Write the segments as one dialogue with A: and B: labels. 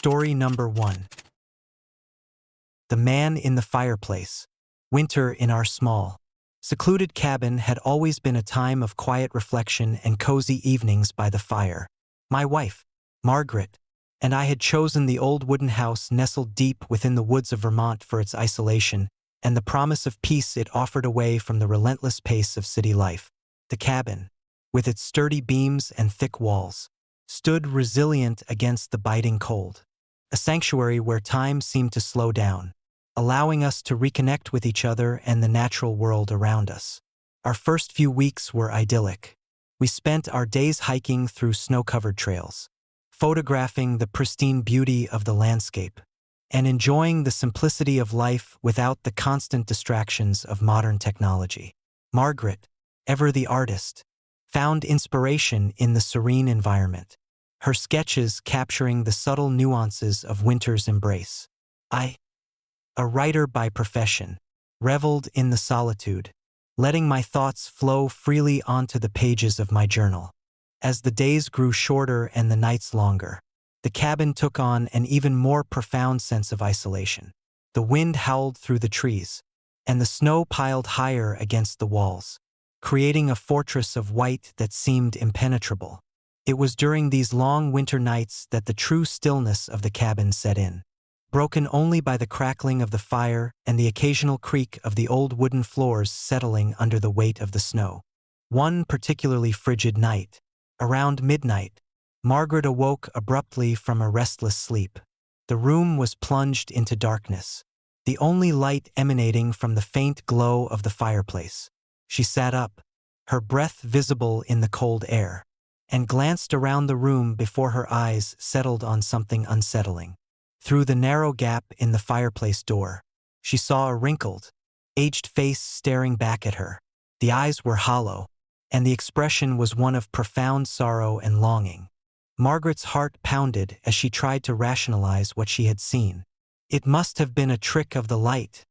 A: Story number 1. The Man in the Fireplace. Winter in our small, secluded cabin had always been a time of quiet reflection and cozy evenings by the fire. My wife, Margaret, and I had chosen the old wooden house nestled deep within the woods of Vermont for its isolation and the promise of peace it offered away from the relentless pace of city life. The cabin, with its sturdy beams and thick walls, stood resilient against the biting cold, a sanctuary where time seemed to slow down, allowing us to reconnect with each other and the natural world around us. Our first few weeks were idyllic. We spent our days hiking through snow-covered trails, photographing the pristine beauty of the landscape, and enjoying the simplicity of life without the constant distractions of modern technology. Margaret, ever the artist, found inspiration in the serene environment, her sketches capturing the subtle nuances of winter's embrace. I, a writer by profession, reveled in the solitude, letting my thoughts flow freely onto the pages of my journal. As the days grew shorter and the nights longer, the cabin took on an even more profound sense of isolation. The wind howled through the trees, and the snow piled higher against the walls, creating a fortress of white that seemed impenetrable. It was during these long winter nights that the true stillness of the cabin set in, broken only by the crackling of the fire and the occasional creak of the old wooden floors settling under the weight of the snow. One particularly frigid night, around midnight, Margaret awoke abruptly from a restless sleep. The room was plunged into darkness, the only light emanating from the faint glow of the fireplace. She sat up, her breath visible in the cold air, and glanced around the room before her eyes settled on something unsettling. Through the narrow gap in the fireplace door, she saw a wrinkled, aged face staring back at her. The eyes were hollow, and the expression was one of profound sorrow and longing. Margaret's heart pounded as she tried to rationalize what she had seen. "It must have been a trick of the light,"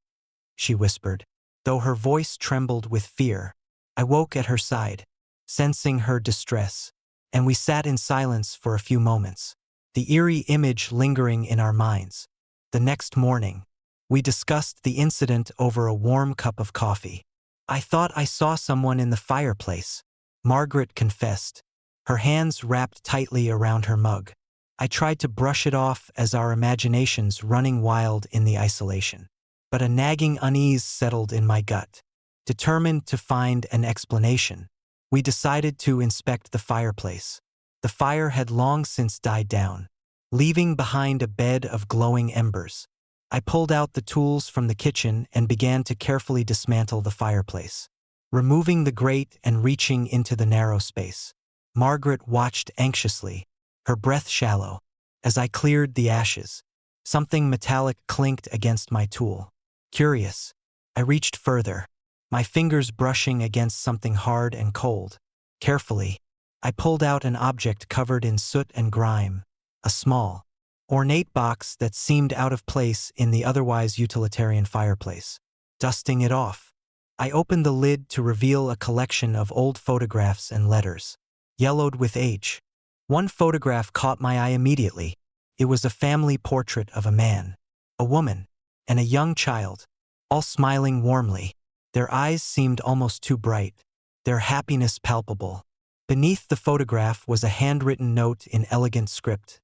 A: she whispered, though her voice trembled with fear. I woke at her side, sensing her distress, and we sat in silence for a few moments, the eerie image lingering in our minds. The next morning, we discussed the incident over a warm cup of coffee. "I thought I saw someone in the fireplace," Margaret confessed, her hands wrapped tightly around her mug. I tried to brush it off as our imaginations running wild in the isolation, but a nagging unease settled in my gut. Determined to find an explanation, we decided to inspect the fireplace. The fire had long since died down, leaving behind a bed of glowing embers. I pulled out the tools from the kitchen and began to carefully dismantle the fireplace, removing the grate and reaching into the narrow space. Margaret watched anxiously, her breath shallow, as I cleared the ashes. Something metallic clinked against my tool. Curious, I reached further, my fingers brushing against something hard and cold. Carefully, I pulled out an object covered in soot and grime, a small, ornate box that seemed out of place in the otherwise utilitarian fireplace. Dusting it off, I opened the lid to reveal a collection of old photographs and letters, yellowed with age. One photograph caught my eye immediately. It was a family portrait of a man, a woman, and a young child, all smiling warmly. Their eyes seemed almost too bright, their happiness palpable. Beneath the photograph was a handwritten note in elegant script.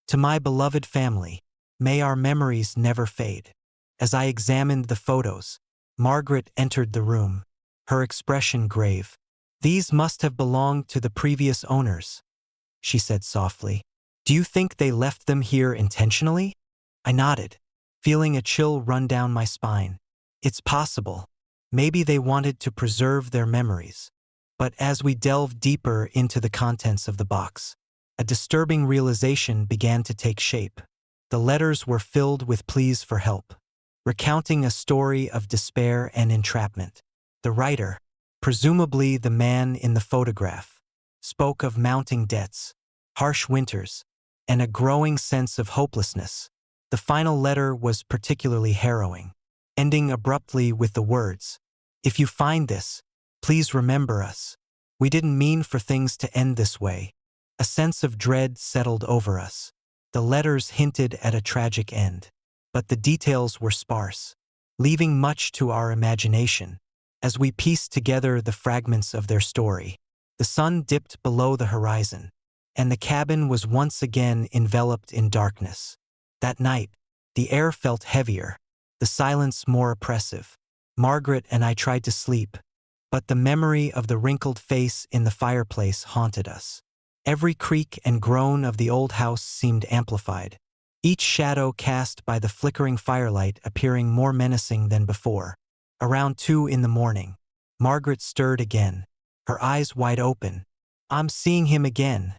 A: "To my beloved family, may our memories never fade." As I examined the photos, Margaret entered the room, her expression grave. "These must have belonged to the previous owners," she said softly. "Do you think they left them here intentionally?" I nodded, feeling a chill run down my spine. It's possible. Maybe they wanted to preserve their memories. But as we delved deeper into the contents of the box, a disturbing realization began to take shape. The letters were filled with pleas for help, recounting a story of despair and entrapment. The writer, presumably the man in the photograph, spoke of mounting debts, harsh winters, and a growing sense of hopelessness. The final letter was particularly harrowing, ending abruptly with the words, "If you find this, please remember us. We didn't mean for things to end this way." A sense of dread settled over us. The letters hinted at a tragic end, but the details were sparse, leaving much to our imagination. As we pieced together the fragments of their story, the sun dipped below the horizon, and the cabin was once again enveloped in darkness. That night, the air felt heavier, the silence more oppressive. Margaret and I tried to sleep, but the memory of the wrinkled face in the fireplace haunted us. Every creak and groan of the old house seemed amplified, each shadow cast by the flickering firelight appearing more menacing than before. Around 2 in the morning, Margaret stirred again, her eyes wide open. "I'm seeing him again,"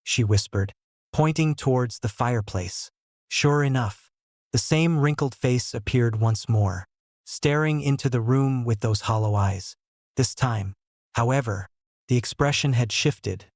A: she whispered, pointing towards the fireplace. Sure enough, the same wrinkled face appeared once more, staring into the room with those hollow eyes. This time, however, the expression had shifted.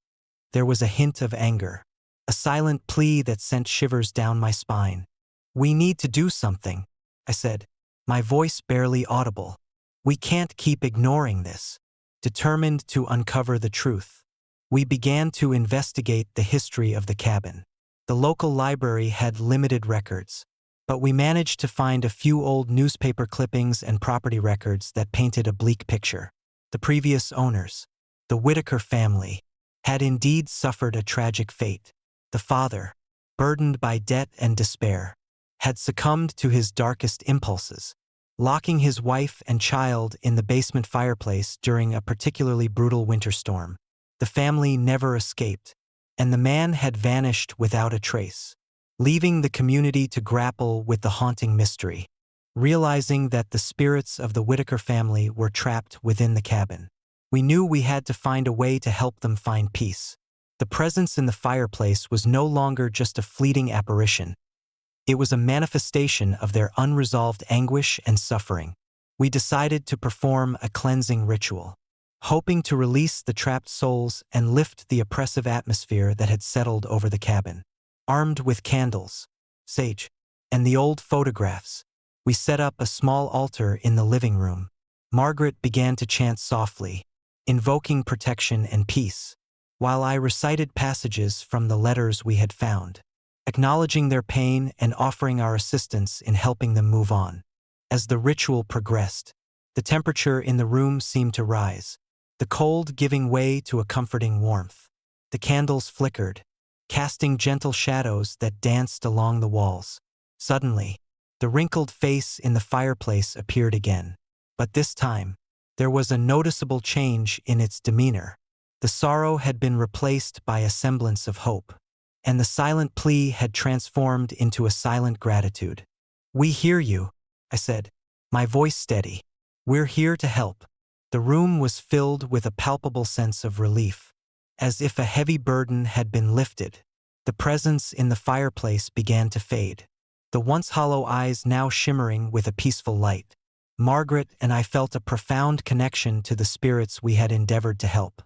A: There was a hint of anger, a silent plea that sent shivers down my spine. "We need to do something," I said, my voice barely audible. "We can't keep ignoring this." Determined to uncover the truth, we began to investigate the history of the cabin. The local library had limited records, but we managed to find a few old newspaper clippings and property records that painted a bleak picture. The previous owners, the Whitaker family, had indeed suffered a tragic fate. The father, burdened by debt and despair, had succumbed to his darkest impulses, locking his wife and child in the basement fireplace during a particularly brutal winter storm. The family never escaped, and the man had vanished without a trace, leaving the community to grapple with the haunting mystery. Realizing that the spirits of the Whitaker family were trapped within the cabin, we knew we had to find a way to help them find peace. The presence in the fireplace was no longer just a fleeting apparition. It was a manifestation of their unresolved anguish and suffering. We decided to perform a cleansing ritual, hoping to release the trapped souls and lift the oppressive atmosphere that had settled over the cabin. Armed with candles, sage, and the old photographs, we set up a small altar in the living room. Margaret began to chant softly, invoking protection and peace, while I recited passages from the letters we had found, acknowledging their pain and offering our assistance in helping them move on. As the ritual progressed, the temperature in the room seemed to rise, the cold giving way to a comforting warmth. The candles flickered, casting gentle shadows that danced along the walls. Suddenly, the wrinkled face in the fireplace appeared again, but this time, there was a noticeable change in its demeanor. The sorrow had been replaced by a semblance of hope, and the silent plea had transformed into a silent gratitude. "We hear you," I said, my voice steady. "We're here to help." The room was filled with a palpable sense of relief, as if a heavy burden had been lifted. The presence in the fireplace began to fade, the once hollow eyes now shimmering with a peaceful light. Margaret and I felt a profound connection to the spirits we had endeavored to help,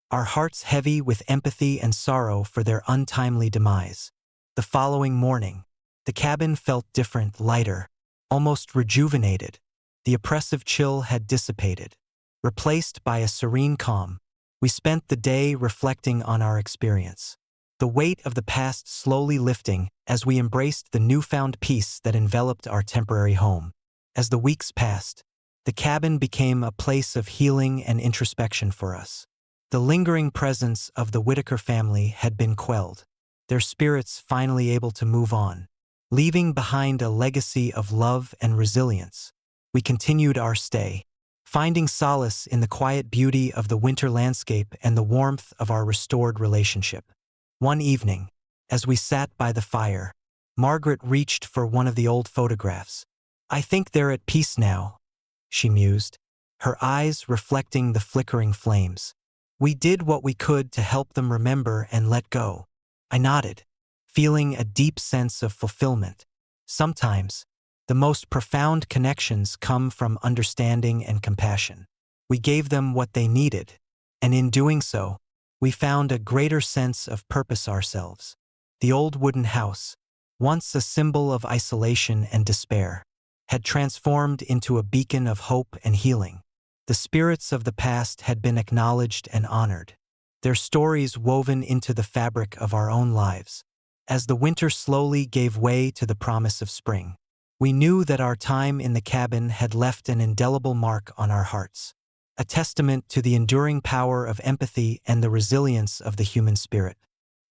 A: our hearts heavy with empathy and sorrow for their untimely demise. The following morning, the cabin felt different, lighter, almost rejuvenated. The oppressive chill had dissipated, replaced by a serene calm. We spent the day reflecting on our experience, the weight of the past slowly lifting as we embraced the newfound peace that enveloped our temporary home. As the weeks passed, the cabin became a place of healing and introspection for us. The lingering presence of the Whitaker family had been quelled, their spirits finally able to move on, leaving behind a legacy of love and resilience. We continued our stay, finding solace in the quiet beauty of the winter landscape and the warmth of our restored relationship. One evening, as we sat by the fire, Margaret reached for one of the old photographs. "I think they're at peace now," she mused, her eyes reflecting the flickering flames. "We did what we could to help them remember and let go." I nodded, feeling a deep sense of fulfillment. Sometimes, the most profound connections come from understanding and compassion. We gave them what they needed, and in doing so, we found a greater sense of purpose ourselves. The old wooden house, once a symbol of isolation and despair, had transformed into a beacon of hope and healing. The spirits of the past had been acknowledged and honored, their stories woven into the fabric of our own lives. as the winter slowly gave way to the promise of spring. We knew that our time in the cabin had left an indelible mark on our hearts, a testament to the enduring power of empathy and the resilience of the human spirit.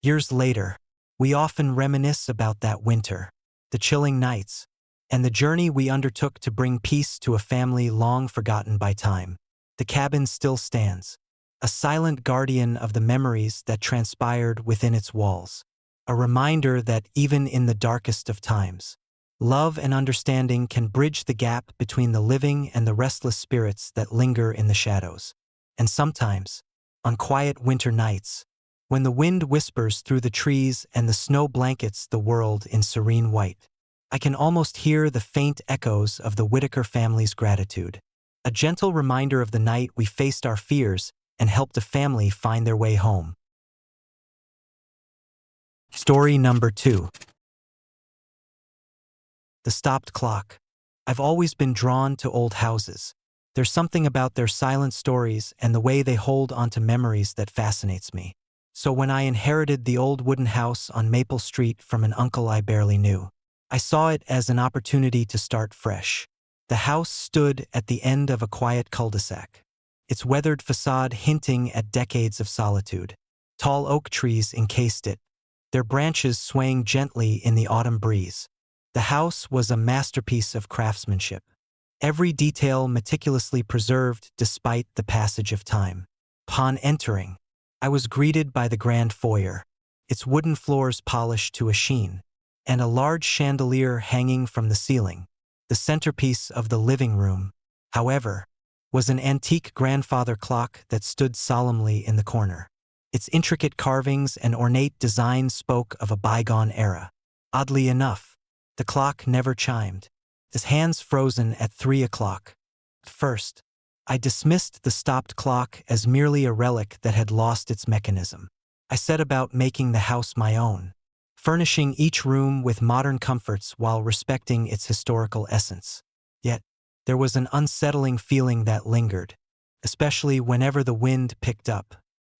A: Years later, we often reminisce about that winter, the chilling nights, and the journey we undertook to bring peace to a family long forgotten by time. The cabin still stands, a silent guardian of the memories that transpired within its walls, a reminder that even in the darkest of times, love and understanding can bridge the gap between the living and the restless spirits that linger in the shadows. And sometimes, on quiet winter nights, when the wind whispers through the trees and the snow blankets the world in serene white, I can almost hear the faint echoes of the Whitaker family's gratitude, a gentle reminder of the night we faced our fears and helped a family find their way home. Story number 2. The stopped clock. I've always been drawn to old houses. There's something about their silent stories and the way they hold onto memories that fascinates me. So when I inherited the old wooden house on Maple Street from an uncle I barely knew, I saw it as an opportunity to start fresh. The house stood at the end of a quiet cul-de-sac, its weathered facade hinting at decades of solitude. Tall oak trees encased it, their branches swaying gently in the autumn breeze. The house was a masterpiece of craftsmanship, every detail meticulously preserved despite the passage of time. Upon entering, I was greeted by the grand foyer, its wooden floors polished to a sheen, and a large chandelier hanging from the ceiling. The centerpiece of the living room, however, was an antique grandfather clock that stood solemnly in the corner. Its intricate carvings and ornate design spoke of a bygone era. Oddly enough, the clock never chimed, its hands frozen at 3 o'clock. At first, I dismissed the stopped clock as merely a relic that had lost its mechanism. I set about making the house my own, furnishing each room with modern comforts while respecting its historical essence. Yet, there was an unsettling feeling that lingered, especially whenever the wind picked up.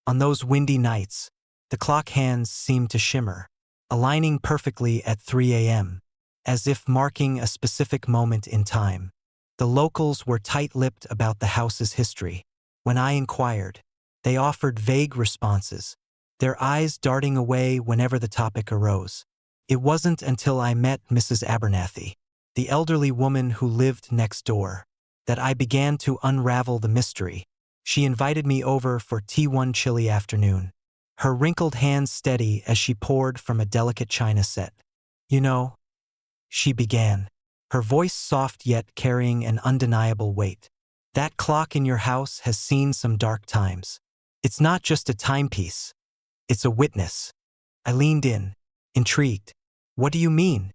A: On those windy nights, the clock hands seemed to shimmer, aligning perfectly at 3 a.m., as if marking a specific moment in time. The locals were tight-lipped about the house's history. When I inquired, they offered vague responses, their eyes darting away whenever the topic arose. It wasn't until I met Mrs. Abernathy, the elderly woman who lived next door, that I began to unravel the mystery. She invited me over for tea one chilly afternoon, her wrinkled hands steady as she poured from a delicate china set. "You know," she began, her voice soft yet carrying an undeniable weight, "that clock in your house has seen some dark times. It's not just a timepiece. It's a witness." I leaned in, intrigued. "What do you mean?"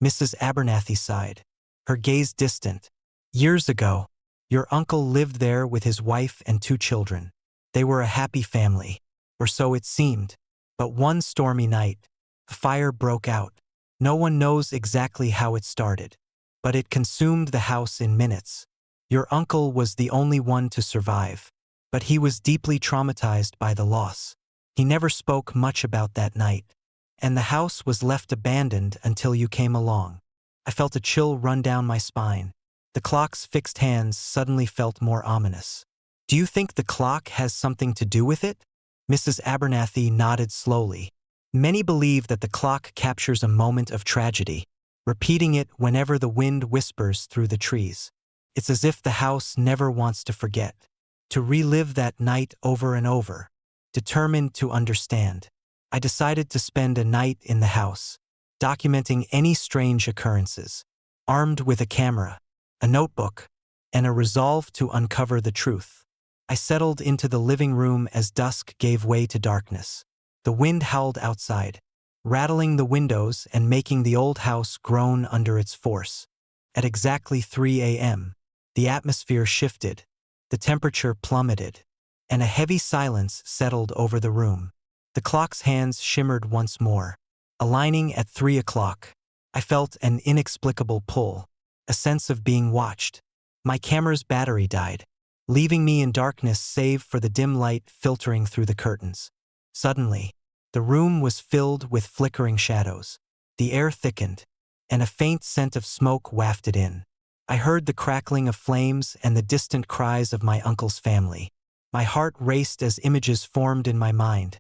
A: Mrs. Abernathy sighed, her gaze distant. "Years ago, your uncle lived there with his wife and 2 children. They were a happy family, or so it seemed. But one stormy night, a fire broke out. No one knows exactly how it started, but it consumed the house in minutes. Your uncle was the only one to survive, but he was deeply traumatized by the loss. He never spoke much about that night, and the house was left abandoned until you came along." I felt a chill run down my spine. The clock's fixed hands suddenly felt more ominous. "Do you think the clock has something to do with it?" Mrs. Abernathy nodded slowly. "Many believe that the clock captures a moment of tragedy, repeating it whenever the wind whispers through the trees. It's as if the house never wants to forget, to relive that night over and over. Determined to understand, I decided to spend a night in the house, documenting any strange occurrences, armed with a camera, a notebook, and a resolve to uncover the truth. I settled into the living room as dusk gave way to darkness. The wind howled outside, rattling the windows and making the old house groan under its force. At exactly 3 a.m., the atmosphere shifted, the temperature plummeted, and a heavy silence settled over the room. The clock's hands shimmered once more, aligning at 3 o'clock. I felt an inexplicable pull, a sense of being watched. My camera's battery died, leaving me in darkness save for the dim light filtering through the curtains. Suddenly, The room was filled with flickering shadows. The air thickened, and a faint scent of smoke wafted in. I heard the crackling of flames and the distant cries of my uncle's family. My heart raced as images formed in my mind.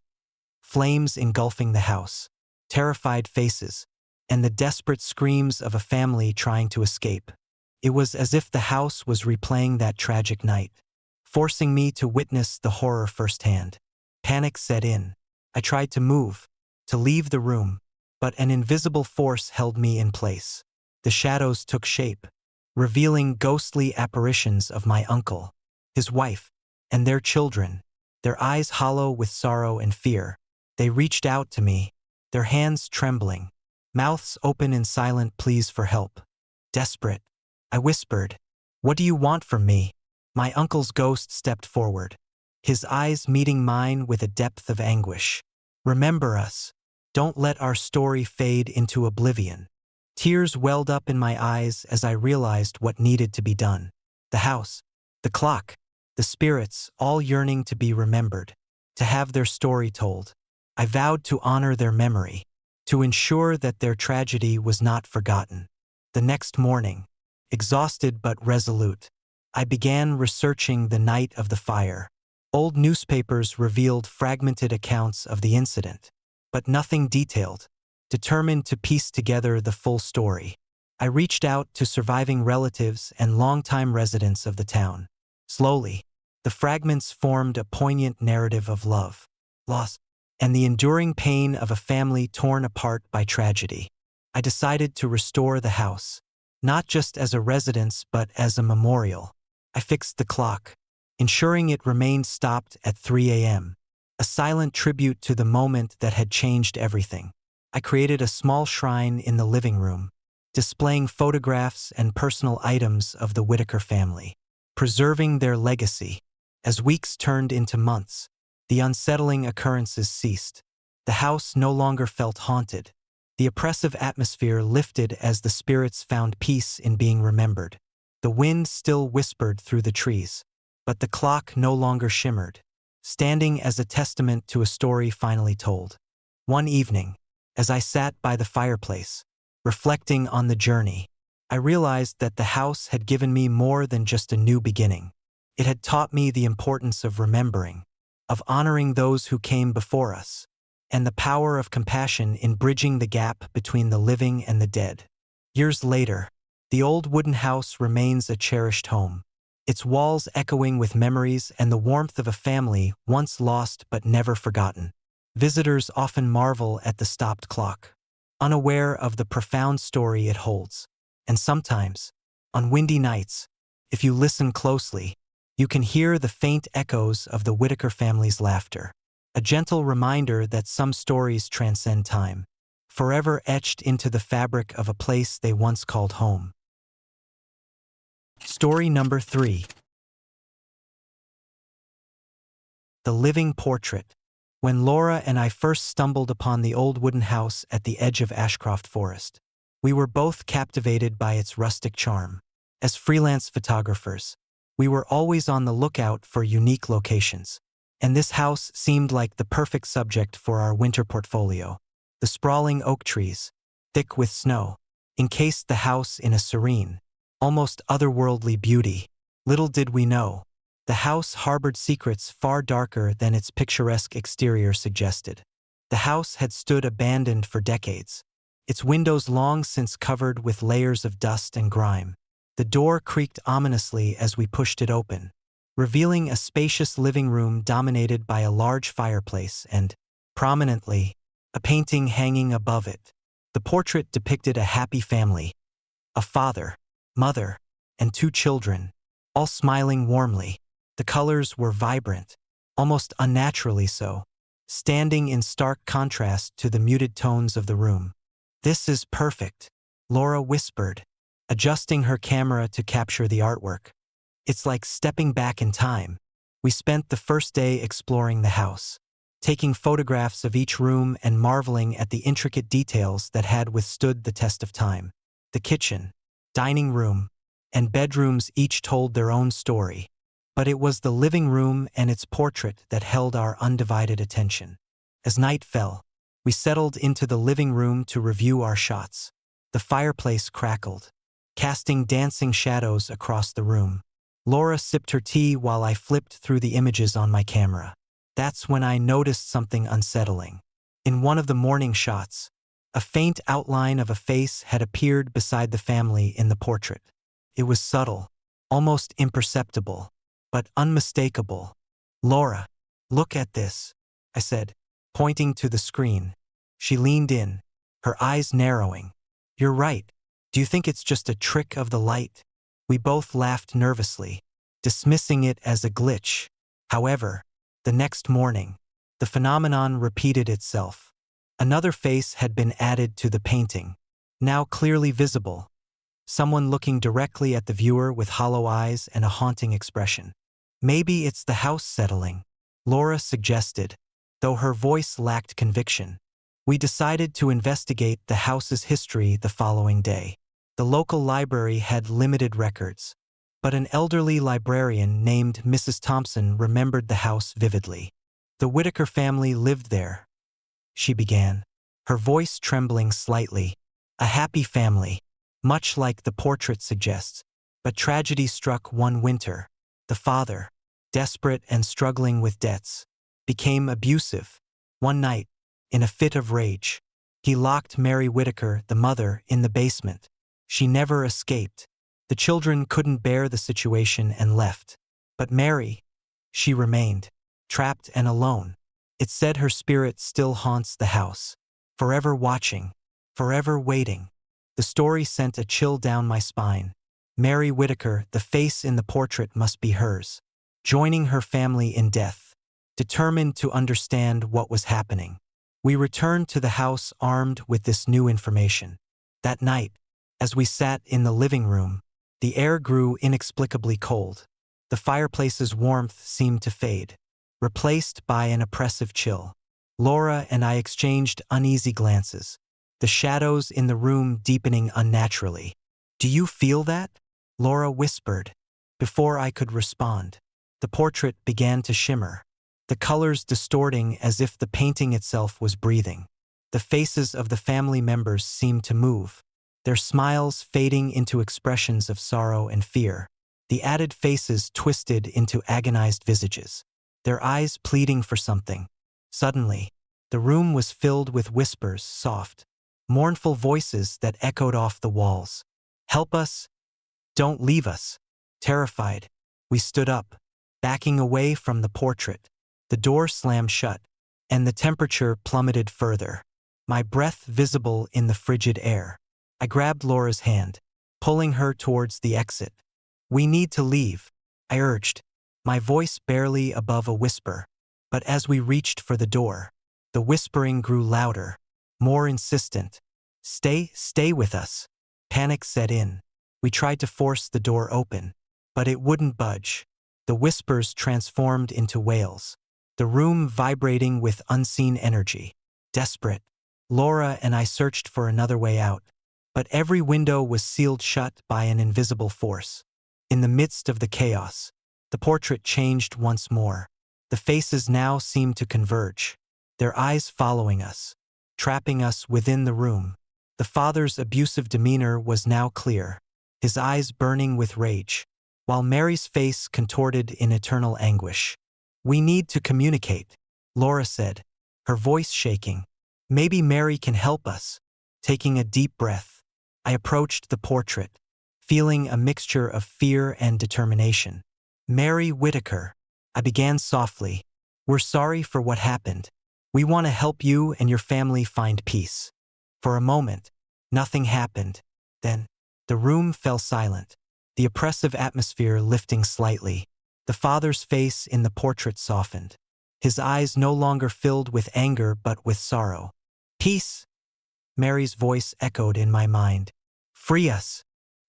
A: Flames engulfing the house, terrified faces, and the desperate screams of a family trying to escape. It was as if the house was replaying that tragic night, forcing me to witness the horror firsthand. Panic set in. I tried to move, to leave the room, but an invisible force held me in place. The shadows took shape, revealing ghostly apparitions of my uncle, his wife, and their children, their eyes hollow with sorrow and fear. They reached out to me, their hands trembling, mouths open in silent pleas for help. Desperate, I whispered, "What do you want from me?" My uncle's ghost stepped forward, his eyes meeting mine with a depth of anguish. "Remember us. Don't let our story fade into oblivion." Tears welled up in my eyes as I realized what needed to be done. The house, the clock, the spirits, all yearning to be remembered, to have their story told. I vowed to honor their memory, to ensure that their tragedy was not forgotten. The next morning, exhausted but resolute, I began researching the night of the fire. Old newspapers revealed fragmented accounts of the incident, but nothing detailed. Determined to piece together the full story, I reached out to surviving relatives and longtime residents of the town. Slowly, the fragments formed a poignant narrative of love, loss, and the enduring pain of a family torn apart by tragedy. I decided to restore the house, not just as a residence but as a memorial. I fixed the clock, ensuring it remained stopped at 3 a.m., a silent tribute to the moment that had changed everything. I created a small shrine in the living room, displaying photographs and personal items of the Whitaker family, preserving their legacy. As weeks turned into months, the unsettling occurrences ceased. The house no longer felt haunted. The oppressive atmosphere lifted as the spirits found peace in being remembered. The wind still whispered through the trees, but the clock no longer shimmered, standing as a testament to a story finally told. One evening, as I sat by the fireplace, reflecting on the journey, I realized that the house had given me more than just a new beginning. It had taught me the importance of remembering, of honoring those who came before us, and the power of compassion in bridging the gap between the living and the dead. Years later, the old wooden house remains a cherished home, its walls echoing with memories and the warmth of a family once lost but never forgotten. Visitors often marvel at the stopped clock, unaware of the profound story it holds. And sometimes, on windy nights, if you listen closely, you can hear the faint echoes of the Whitaker family's laughter, a gentle reminder that some stories transcend time, forever etched into the fabric of a place they once called home. Story number 3. The Living Portrait. When Laura and I first stumbled upon the old wooden house at the edge of Ashcroft Forest, we were both captivated by its rustic charm. As freelance photographers, we were always on the lookout for unique locations, and this house seemed like the perfect subject for our winter portfolio. The sprawling oak trees, thick with snow, encased the house in a serene, almost otherworldly beauty. Little did we know, the house harbored secrets far darker than its picturesque exterior suggested. The house had stood abandoned for decades, its windows long since covered with layers of dust and grime. The door creaked ominously as we pushed it open, revealing a spacious living room dominated by a large fireplace and, prominently, a painting hanging above it. The portrait depicted a happy family, a father, mother, and 2 children, all smiling warmly. The colors were vibrant, almost unnaturally so, standing in stark contrast to the muted tones of the room. "This is perfect," Laura whispered, adjusting her camera to capture the artwork. "It's like stepping back in time." We spent the first day exploring the house, taking photographs of each room and marveling at the intricate details that had withstood the test of time. The kitchen, dining room, and bedrooms each told their own story, but it was the living room and its portrait that held our undivided attention. As night fell, we settled into the living room to review our shots. The fireplace crackled, casting dancing shadows across the room. Laura sipped her tea while I flipped through the images on my camera. That's when I noticed something unsettling. In one of the morning shots, a faint outline of a face had appeared beside the family in the portrait. It was subtle, almost imperceptible, but unmistakable. "Laura, look at this," I said, pointing to the screen. She leaned in, her eyes narrowing. "You're right. Do you think it's just a trick of the light?" We both laughed nervously, dismissing it as a glitch. However, the next morning, the phenomenon repeated itself. Another face had been added to the painting, now clearly visible. Someone looking directly at the viewer with hollow eyes and a haunting expression. "Maybe it's the house settling," Laura suggested, though her voice lacked conviction. We decided to investigate the house's history the following day. The local library had limited records, but an elderly librarian named Mrs. Thompson remembered the house vividly. "The Whitaker family lived there," she began, her voice trembling slightly. "A happy family, much like the portrait suggests. But tragedy struck one winter. The father, desperate and struggling with debts, became abusive. One night, in a fit of rage, he locked Mary Whitaker, the mother, in the basement. She never escaped. The children couldn't bear the situation and left. But Mary, she remained, trapped and alone. It's said her spirit still haunts the house, forever watching, forever waiting." The story sent a chill down my spine. Mary Whitaker, the face in the portrait, must be hers, joining her family in death. Determined to understand what was happening, we returned to the house armed with this new information. That night, as we sat in the living room, the air grew inexplicably cold. The fireplace's warmth seemed to fade, replaced by an oppressive chill. Laura and I exchanged uneasy glances, the shadows in the room deepening unnaturally. "Do you feel that?" Laura whispered. Before I could respond, the portrait began to shimmer, the colors distorting as if the painting itself was breathing. The faces of the family members seemed to move, their smiles fading into expressions of sorrow and fear. The added faces twisted into agonized visages, their eyes pleading for something. Suddenly, the room was filled with whispers, soft, mournful voices that echoed off the walls. "Help us! Don't leave us!" Terrified, we stood up, backing away from the portrait. The door slammed shut, and the temperature plummeted further, my breath visible in the frigid air. I grabbed Laura's hand, pulling her towards the exit. "We need to leave," I urged, my voice barely above a whisper. But as we reached for the door, the whispering grew louder, more insistent. Stay with us." Panic set in. We tried to force the door open, but it wouldn't budge. The whispers transformed into wails, the room vibrating with unseen energy. Desperate, Laura and I searched for another way out, but every window was sealed shut by an invisible force. In the midst of the chaos, the portrait changed once more. The faces now seemed to converge, their eyes following us, trapping us within the room. The father's abusive demeanor was now clear, his eyes burning with rage, while Mary's face contorted in eternal anguish. "We need to communicate," Laura said, her voice shaking. "Maybe Mary can help us." Taking a deep breath, I approached the portrait, feeling a mixture of fear and determination. "Mary Whitaker," I began softly, "we're sorry for what happened. We want to help you and your family find peace." For a moment, nothing happened. Then, the room fell silent, the oppressive atmosphere lifting slightly. The father's face in the portrait softened, his eyes no longer filled with anger but with sorrow. "Peace," Mary's voice echoed in my mind. "Free us."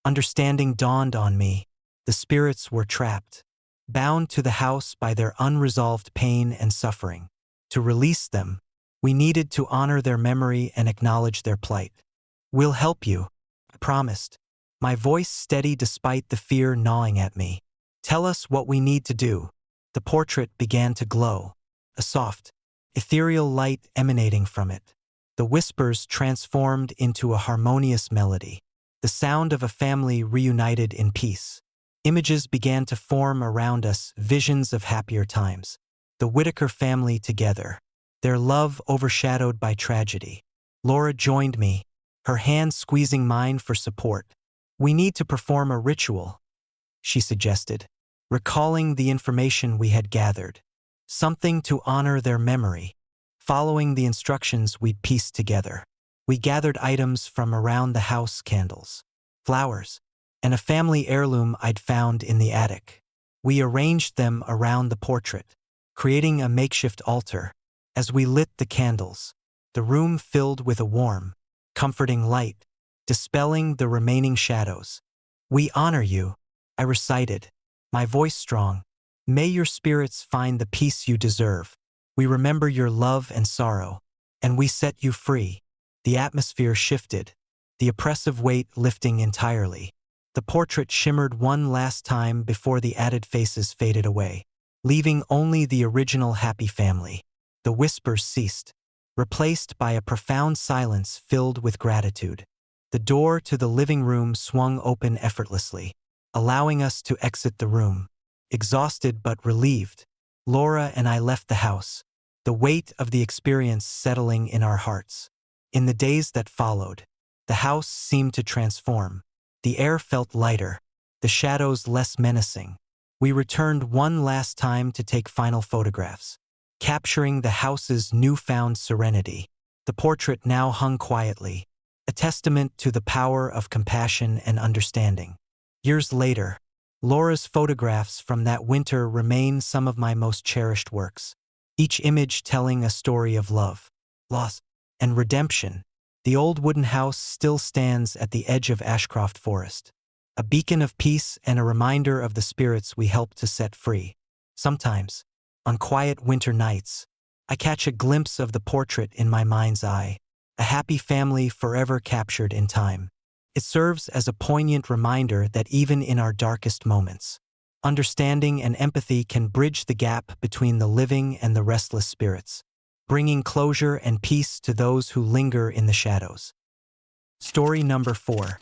A: Understanding dawned on me. The spirits were trapped, bound to the house by their unresolved pain and suffering. To release them, we needed to honor their memory and acknowledge their plight. "We'll help you," I promised, my voice steady despite the fear gnawing at me. "Tell us what we need to do." The portrait began to glow, a soft, ethereal light emanating from it. The whispers transformed into a harmonious melody, the sound of a family reunited in peace. Images began to form around us, visions of happier times. The Whitaker family together, their love overshadowed by tragedy. Laura joined me, her hand squeezing mine for support. "We need to perform a ritual," she suggested, recalling the information we had gathered. "Something to honor their memory." Following the instructions we'd pieced together, we gathered items from around the house: candles, flowers, and a family heirloom I'd found in the attic. We arranged them around the portrait, creating a makeshift altar. As we lit the candles, the room filled with a warm, comforting light, dispelling the remaining shadows. "We honor you," I recited, my voice strong. "May your spirits find the peace you deserve. We remember your love and sorrow, and we set you free." The atmosphere shifted, the oppressive weight lifting entirely. The portrait shimmered one last time before the added faces faded away, leaving only the original happy family. The whispers ceased, replaced by a profound silence filled with gratitude. The door to the living room swung open effortlessly, allowing us to exit the room. Exhausted but relieved, Laura and I left the house, the weight of the experience settling in our hearts. In the days that followed, the house seemed to transform. The air felt lighter, the shadows less menacing. We returned one last time to take final photographs, capturing the house's newfound serenity. The portrait now hung quietly, a testament to the power of compassion and understanding. Years later, Laura's photographs from that winter remain some of my most cherished works, each image telling a story of love, loss, and redemption. The old wooden house still stands at the edge of Ashcroft Forest, a beacon of peace and a reminder of the spirits we helped to set free. Sometimes, on quiet winter nights, I catch a glimpse of the portrait in my mind's eye, a happy family forever captured in time. It serves as a poignant reminder that even in our darkest moments, understanding and empathy can bridge the gap between the living and the restless spirits, bringing closure and peace to those who linger in the shadows. Story number 4.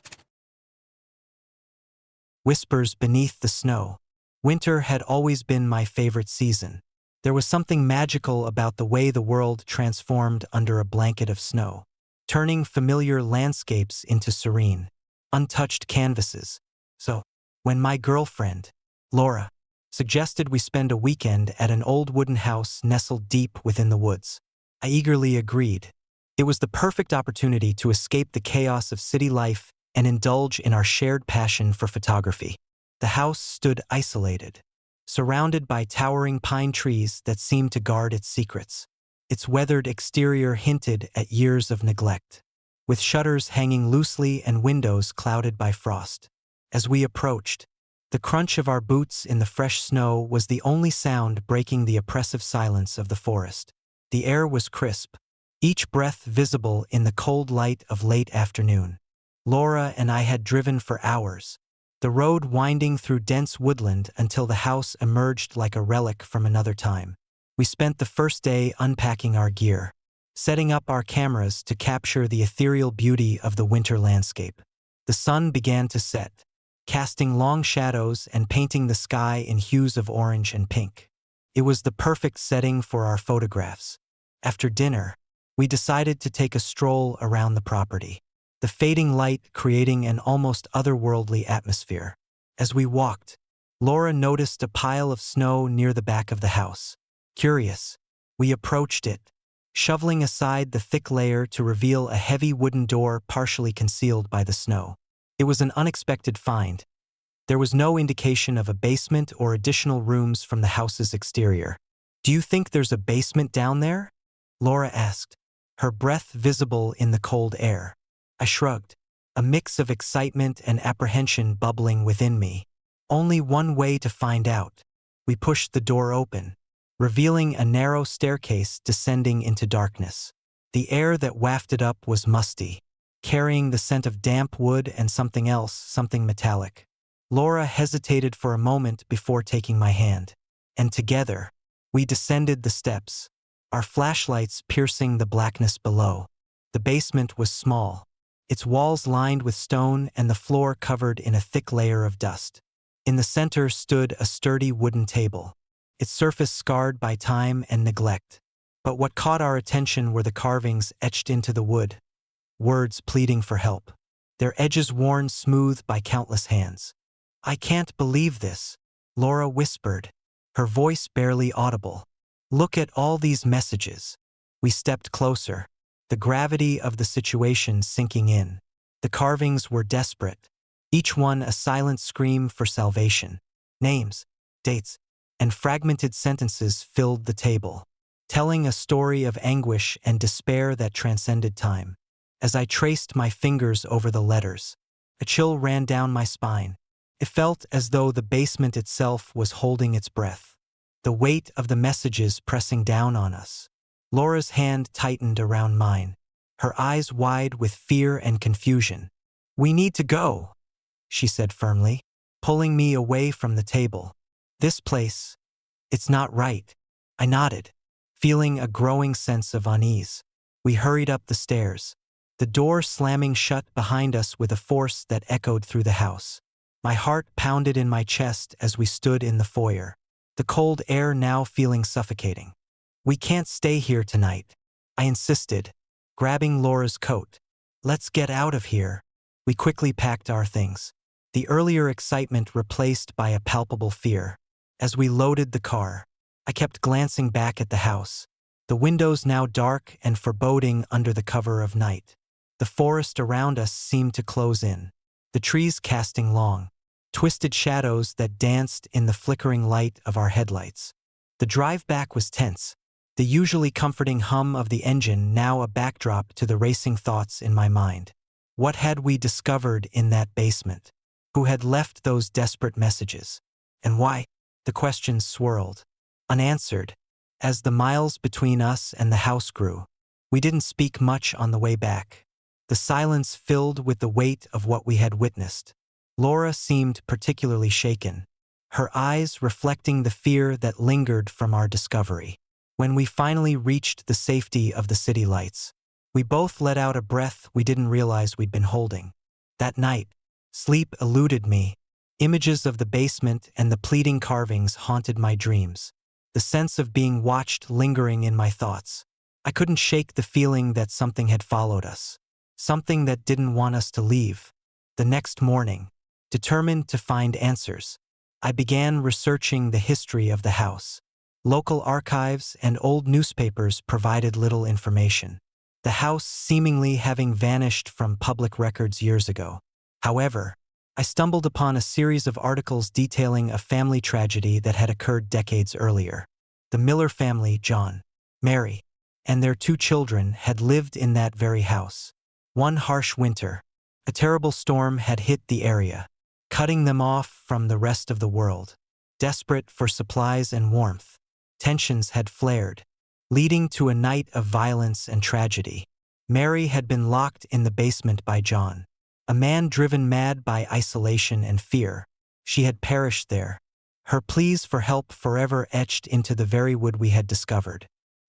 A: Whispers beneath the snow. Winter had always been my favorite season. There was something magical about the way the world transformed under a blanket of snow, turning familiar landscapes into serene, untouched canvases. So, when my girlfriend, Laura, suggested we spend a weekend at an old wooden house nestled deep within the woods, I eagerly agreed. It was the perfect opportunity to escape the chaos of city life and indulge in our shared passion for photography. The house stood isolated, surrounded by towering pine trees that seemed to guard its secrets. Its weathered exterior hinted at years of neglect, with shutters hanging loosely and windows clouded by frost. As we approached, the crunch of our boots in the fresh snow was the only sound breaking the oppressive silence of the forest. The air was crisp, each breath visible in the cold light of late afternoon. Laura and I had driven for hours, the road winding through dense woodland until the house emerged like a relic from another time. We spent the first day unpacking our gear, setting up our cameras to capture the ethereal beauty of the winter landscape. The sun began to set, casting long shadows and painting the sky in hues of orange and pink. It was the perfect setting for our photographs. After dinner, we decided to take a stroll around the property, the fading light creating an almost otherworldly atmosphere. As we walked, Laura noticed a pile of snow near the back of the house. Curious, we approached it, shoveling aside the thick layer to reveal a heavy wooden door partially concealed by the snow. It was an unexpected find. There was no indication of a basement or additional rooms from the house's exterior. "Do you think there's a basement down there?" Laura asked, her breath visible in the cold air. I shrugged, a mix of excitement and apprehension bubbling within me. Only one way to find out. We pushed the door open, revealing a narrow staircase descending into darkness. The air that wafted up was musty, carrying the scent of damp wood and something else, something metallic. Laura hesitated for a moment before taking my hand, and together, we descended the steps, our flashlights piercing the blackness below. The basement was small, its walls lined with stone and the floor covered in a thick layer of dust. In the center stood a sturdy wooden table, its surface scarred by time and neglect. But what caught our attention were the carvings etched into the wood, words pleading for help, their edges worn smooth by countless hands. "I can't believe this," Laura whispered, her voice barely audible. "Look at all these messages." We stepped closer, the gravity of the situation sinking in. The carvings were desperate, each one a silent scream for salvation. Names, dates, and fragmented sentences filled the table, telling a story of anguish and despair that transcended time. As I traced my fingers over the letters, a chill ran down my spine. It felt as though the basement itself was holding its breath, the weight of the messages pressing down on us. Laura's hand tightened around mine, her eyes wide with fear and confusion. "We need to go," she said firmly, pulling me away from the table. "This place, it's not right." I nodded, feeling a growing sense of unease. We hurried up the stairs, the door slamming shut behind us with a force that echoed through the house. My heart pounded in my chest as we stood in the foyer, the cold air now feeling suffocating. "We can't stay here tonight," I insisted, grabbing Laura's coat. "Let's get out of here." We quickly packed our things, the earlier excitement replaced by a palpable fear. As we loaded the car, I kept glancing back at the house, the windows now dark and foreboding under the cover of night. The forest around us seemed to close in, the trees casting long, twisted shadows that danced in the flickering light of our headlights. The drive back was tense, the usually comforting hum of the engine now a backdrop to the racing thoughts in my mind. What had we discovered in that basement? Who had left those desperate messages? And why? The questions swirled, unanswered, as the miles between us and the house grew. We didn't speak much on the way back, the silence filled with the weight of what we had witnessed. Laura seemed particularly shaken, her eyes reflecting the fear that lingered from our discovery. When we finally reached the safety of the city lights, we both let out a breath we didn't realize we'd been holding. That night, sleep eluded me. Images of the basement and the pleading carvings haunted my dreams, the sense of being watched lingering in my thoughts. I couldn't shake the feeling that something had followed us, something that didn't want us to leave. The next morning, determined to find answers, I began researching the history of the house. Local archives and old newspapers provided little information, the house seemingly having vanished from public records years ago. However, I stumbled upon a series of articles detailing a family tragedy that had occurred decades earlier. The Miller family, John, Mary, and their 2 children had lived in that very house. One harsh winter, a terrible storm had hit the area, cutting them off from the rest of the world. Desperate for supplies and warmth, tensions had flared, leading to a night of violence and tragedy. Mary had been locked in the basement by John, a man driven mad by isolation and fear. She had perished there, her pleas for help forever etched into the very wood we had discovered.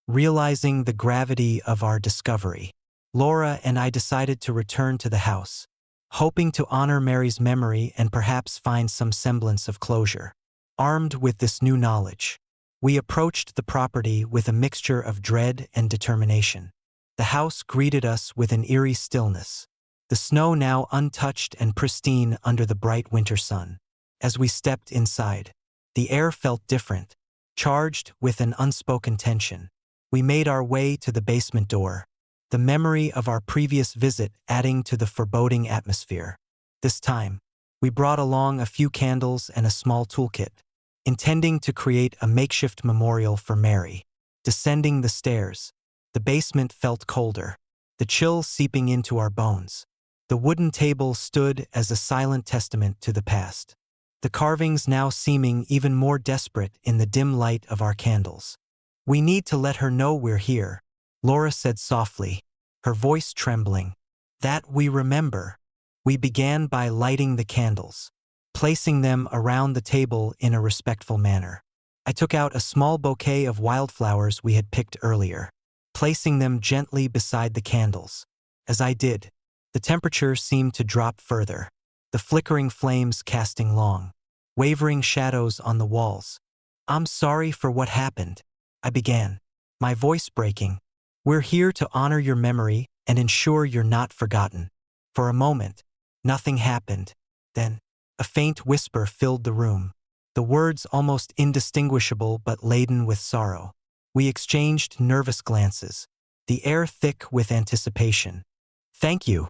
A: Realizing the gravity of our discovery, Laura and I decided to return to the house, hoping to honor Mary's memory and perhaps find some semblance of closure. Armed with this new knowledge, we approached the property with a mixture of dread and determination. The house greeted us with an eerie stillness, the snow now untouched and pristine under the bright winter sun. As we stepped inside, the air felt different, charged with an unspoken tension. We made our way to the basement door, the memory of our previous visit adding to the foreboding atmosphere. This time, we brought along a few candles and a small toolkit, intending to create a makeshift memorial for Mary. Descending the stairs, the basement felt colder, the chill seeping into our bones. The wooden table stood as a silent testament to the past, the carvings now seeming even more desperate in the dim light of our candles. "We need to let her know we're here," Laura said softly, her voice trembling. "That we remember." We began by lighting the candles, placing them around the table in a respectful manner. I took out a small bouquet of wildflowers we had picked earlier, placing them gently beside the candles. As I did, the temperature seemed to drop further, the flickering flames casting long, wavering shadows on the walls. "I'm sorry for what happened," I began, my voice breaking. "We're here to honor your memory and ensure you're not forgotten." For a moment, nothing happened. Then, a faint whisper filled the room, the words almost indistinguishable but laden with sorrow. We exchanged nervous glances, the air thick with anticipation. "Thank you,"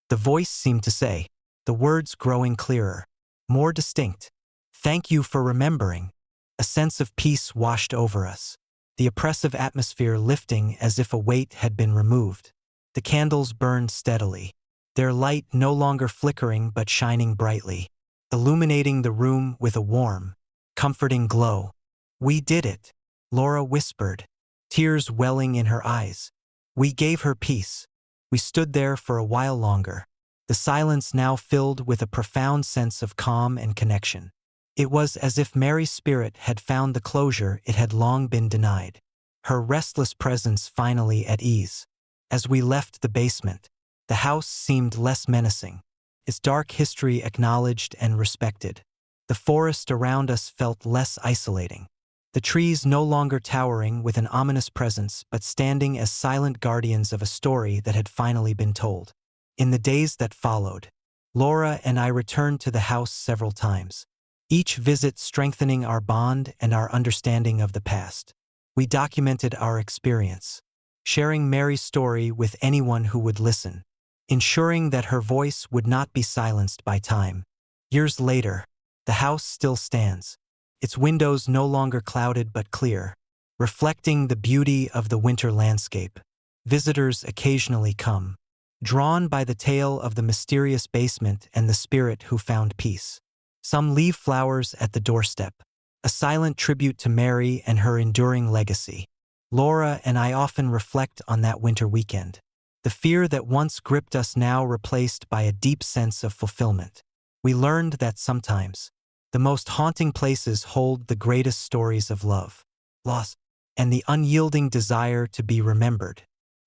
A: the voice seemed to say, the words growing clearer, more distinct. "Thank you for remembering." A sense of peace washed over us, the oppressive atmosphere lifting as if a weight had been removed. The candles burned steadily, their light no longer flickering but shining brightly, illuminating the room with a warm, comforting glow. "We did it," Laura whispered, tears welling in her eyes. "We gave her peace." We stood there for a while longer, the silence now filled with a profound sense of calm and connection. It was as if Mary's spirit had found the closure it had long been denied, her restless presence finally at ease. As we left the basement, the house seemed less menacing, its dark history acknowledged and respected. The forest around us felt less isolating, the trees no longer towering with an ominous presence but standing as silent guardians of a story that had finally been told. In the days that followed, Laura and I returned to the house several times, each visit strengthening our bond and our understanding of the past. We documented our experience, sharing Mary's story with anyone who would listen, ensuring that her voice would not be silenced by time. Years later, the house still stands, its windows no longer clouded but clear, reflecting the beauty of the winter landscape. Visitors occasionally come, drawn by the tale of the mysterious basement and the spirit who found peace. Some leave flowers at the doorstep, a silent tribute to Mary and her enduring legacy. Laura and I often reflect on that winter weekend, the fear that once gripped us now replaced by a deep sense of fulfillment. We learned that sometimes, the most haunting places hold the greatest stories of love, loss, and the unyielding desire to be remembered.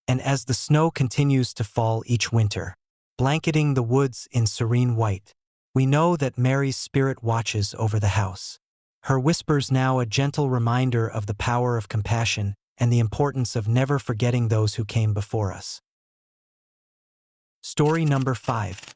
A: And as the snow continues to fall each winter, blanketing the woods in serene white, we know that Mary's spirit watches over the house, her whispers now a gentle reminder of the power of compassion and the importance of never forgetting those who came before us. Story number 5.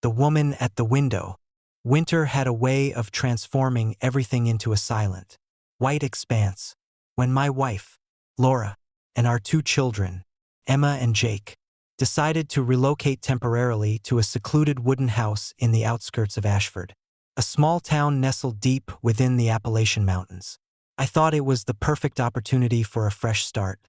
A: The Woman at the Window. Winter had a way of transforming everything into a silent, white expanse. When my wife, Laura, and our 2 children, Emma and Jake, decided to relocate temporarily to a secluded wooden house in the outskirts of Ashford, a small town nestled deep within the Appalachian Mountains. I thought it was the perfect opportunity for a fresh start.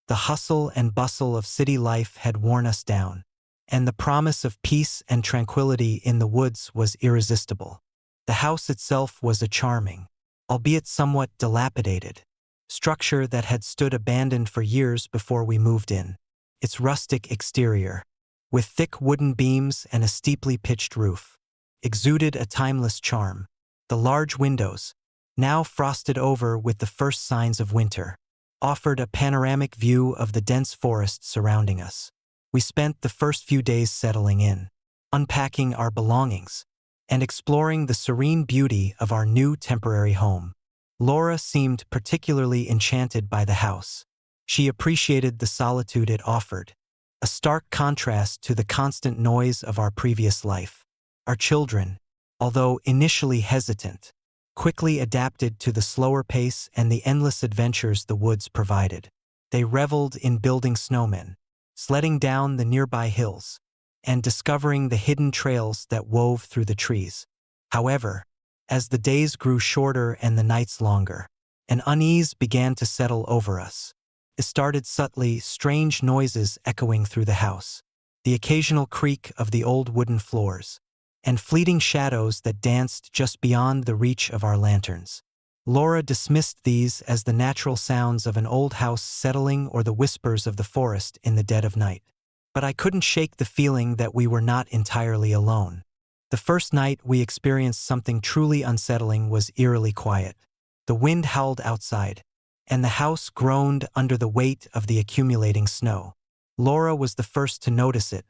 A: The hustle and bustle of city life had worn us down, and the promise of peace and tranquility in the woods was irresistible. The house itself was a charming, albeit somewhat dilapidated, structure that had stood abandoned for years before we moved in. Its rustic exterior, with thick wooden beams and a steeply pitched roof, exuded a timeless charm. The large windows, now frosted over with the first signs of winter, offered a panoramic view of the dense forest surrounding us. We spent the first few days settling in, unpacking our belongings, and exploring the serene beauty of our new temporary home. Laura seemed particularly enchanted by the house. She appreciated the solitude it offered, a stark contrast to the constant noise of our previous life. Our children, although initially hesitant, quickly adapted to the slower pace and the endless adventures the woods provided. They reveled in building snowmen, sledding down the nearby hills, and discovering the hidden trails that wove through the trees. However, as the days grew shorter and the nights longer, an unease began to settle over us. It started subtly, strange noises echoing through the house, the occasional creak of the old wooden floors, and fleeting shadows that danced just beyond the reach of our lanterns. Laura dismissed these as the natural sounds of an old house settling or the whispers of the forest in the dead of night. But I couldn't shake the feeling that we were not entirely alone. The first night we experienced something truly unsettling was eerily quiet. The wind howled outside, and the house groaned under the weight of the accumulating snow. Laura was the first to notice it,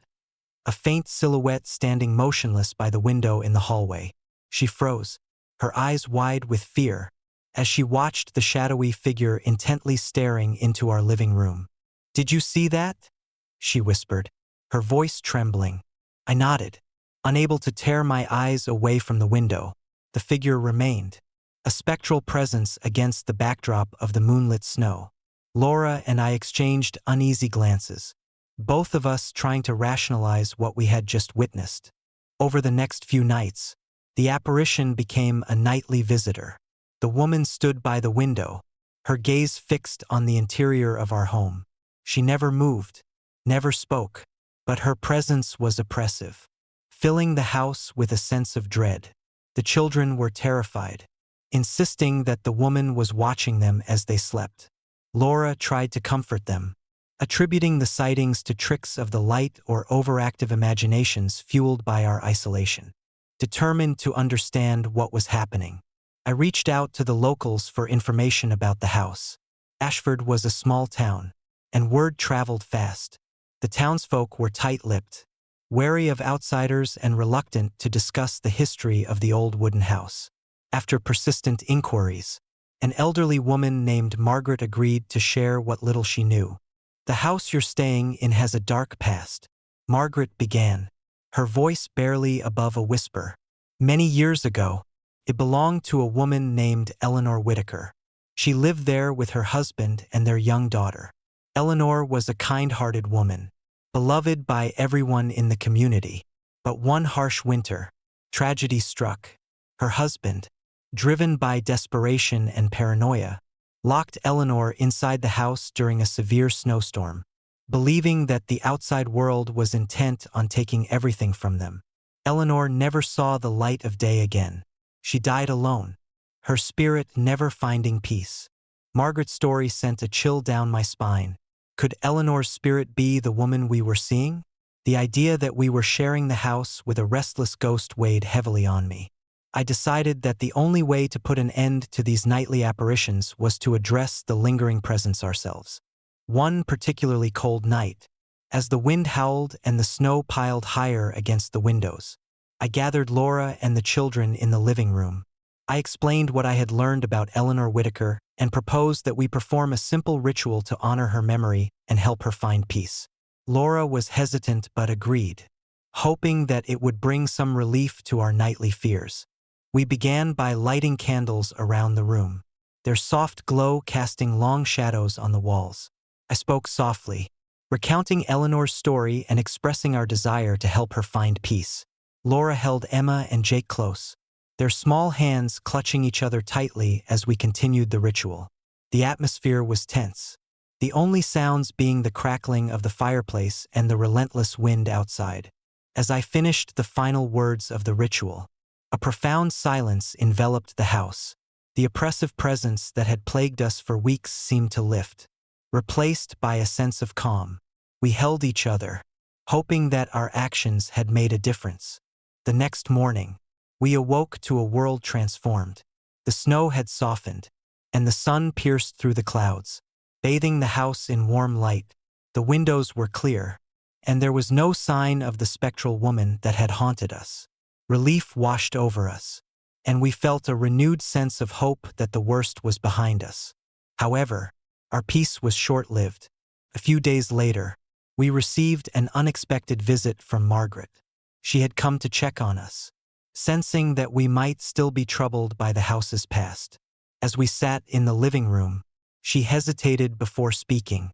A: a faint silhouette standing motionless by the window in the hallway. She froze, her eyes wide with fear, as she watched the shadowy figure intently staring into our living room. "Did you see that?" she whispered, her voice trembling. I nodded, unable to tear my eyes away from the window. The figure remained, a spectral presence against the backdrop of the moonlit snow. Laura and I exchanged uneasy glances, both of us trying to rationalize what we had just witnessed. Over the next few nights, the apparition became a nightly visitor. The woman stood by the window, her gaze fixed on the interior of our home. She never moved, never spoke, but her presence was oppressive, filling the house with a sense of dread. The children were terrified, insisting that the woman was watching them as they slept. Laura tried to comfort them, attributing the sightings to tricks of the light or overactive imaginations fueled by our isolation. Determined to understand what was happening, I reached out to the locals for information about the house. Ashford was a small town, and word traveled fast. The townsfolk were tight-lipped, wary of outsiders and reluctant to discuss the history of the old wooden house. After persistent inquiries, an elderly woman named Margaret agreed to share what little she knew. "The house you're staying in has a dark past," Margaret began, her voice barely above a whisper. "Many years ago, it belonged to a woman named Eleanor Whitaker. She lived there with her husband and their young daughter. Eleanor was a kind-hearted woman, beloved by everyone in the community. But one harsh winter, tragedy struck. Her husband, driven by desperation and paranoia, locked Eleanor inside the house during a severe snowstorm, believing that the outside world was intent on taking everything from them. Eleanor never saw the light of day again. She died alone, her spirit never finding peace. Margaret's story sent a chill down my spine. Could Eleanor's spirit be the woman we were seeing? The idea that we were sharing the house with a restless ghost weighed heavily on me. I decided that the only way to put an end to these nightly apparitions was to address the lingering presence ourselves. One particularly cold night, as the wind howled and the snow piled higher against the windows, I gathered Laura and the children in the living room. I explained what I had learned about Eleanor Whitaker and proposed that we perform a simple ritual to honor her memory and help her find peace. Laura was hesitant but agreed, hoping that it would bring some relief to our nightly fears. We began by lighting candles around the room, their soft glow casting long shadows on the walls. I spoke softly, recounting Eleanor's story and expressing our desire to help her find peace. Laura held Emma and Jake close, their small hands clutching each other tightly as we continued the ritual. The atmosphere was tense, the only sounds being the crackling of the fireplace and the relentless wind outside. As I finished the final words of the ritual, a profound silence enveloped the house. The oppressive presence that had plagued us for weeks seemed to lift, replaced by a sense of calm. We held each other, hoping that our actions had made a difference. The next morning, we awoke to a world transformed. The snow had softened, and the sun pierced through the clouds, bathing the house in warm light. The windows were clear, and there was no sign of the spectral woman that had haunted us. Relief washed over us, and we felt a renewed sense of hope that the worst was behind us. However, our peace was short-lived. A few days later, we received an unexpected visit from Margaret. She had come to check on us, sensing that we might still be troubled by the house's past. As we sat in the living room, she hesitated before speaking.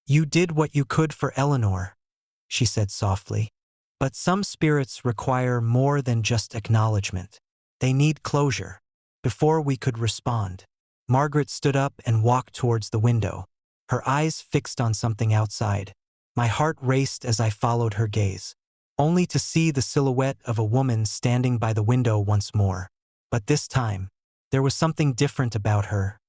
A: "You did what you could for Eleanor," she said softly. "But some spirits require more than just acknowledgement. They need closure." Before we could respond, Margaret stood up and walked towards the window, her eyes fixed on something outside. My heart raced as I followed her gaze, only to see the silhouette of a woman standing by the window once more. But this time, there was something different about her.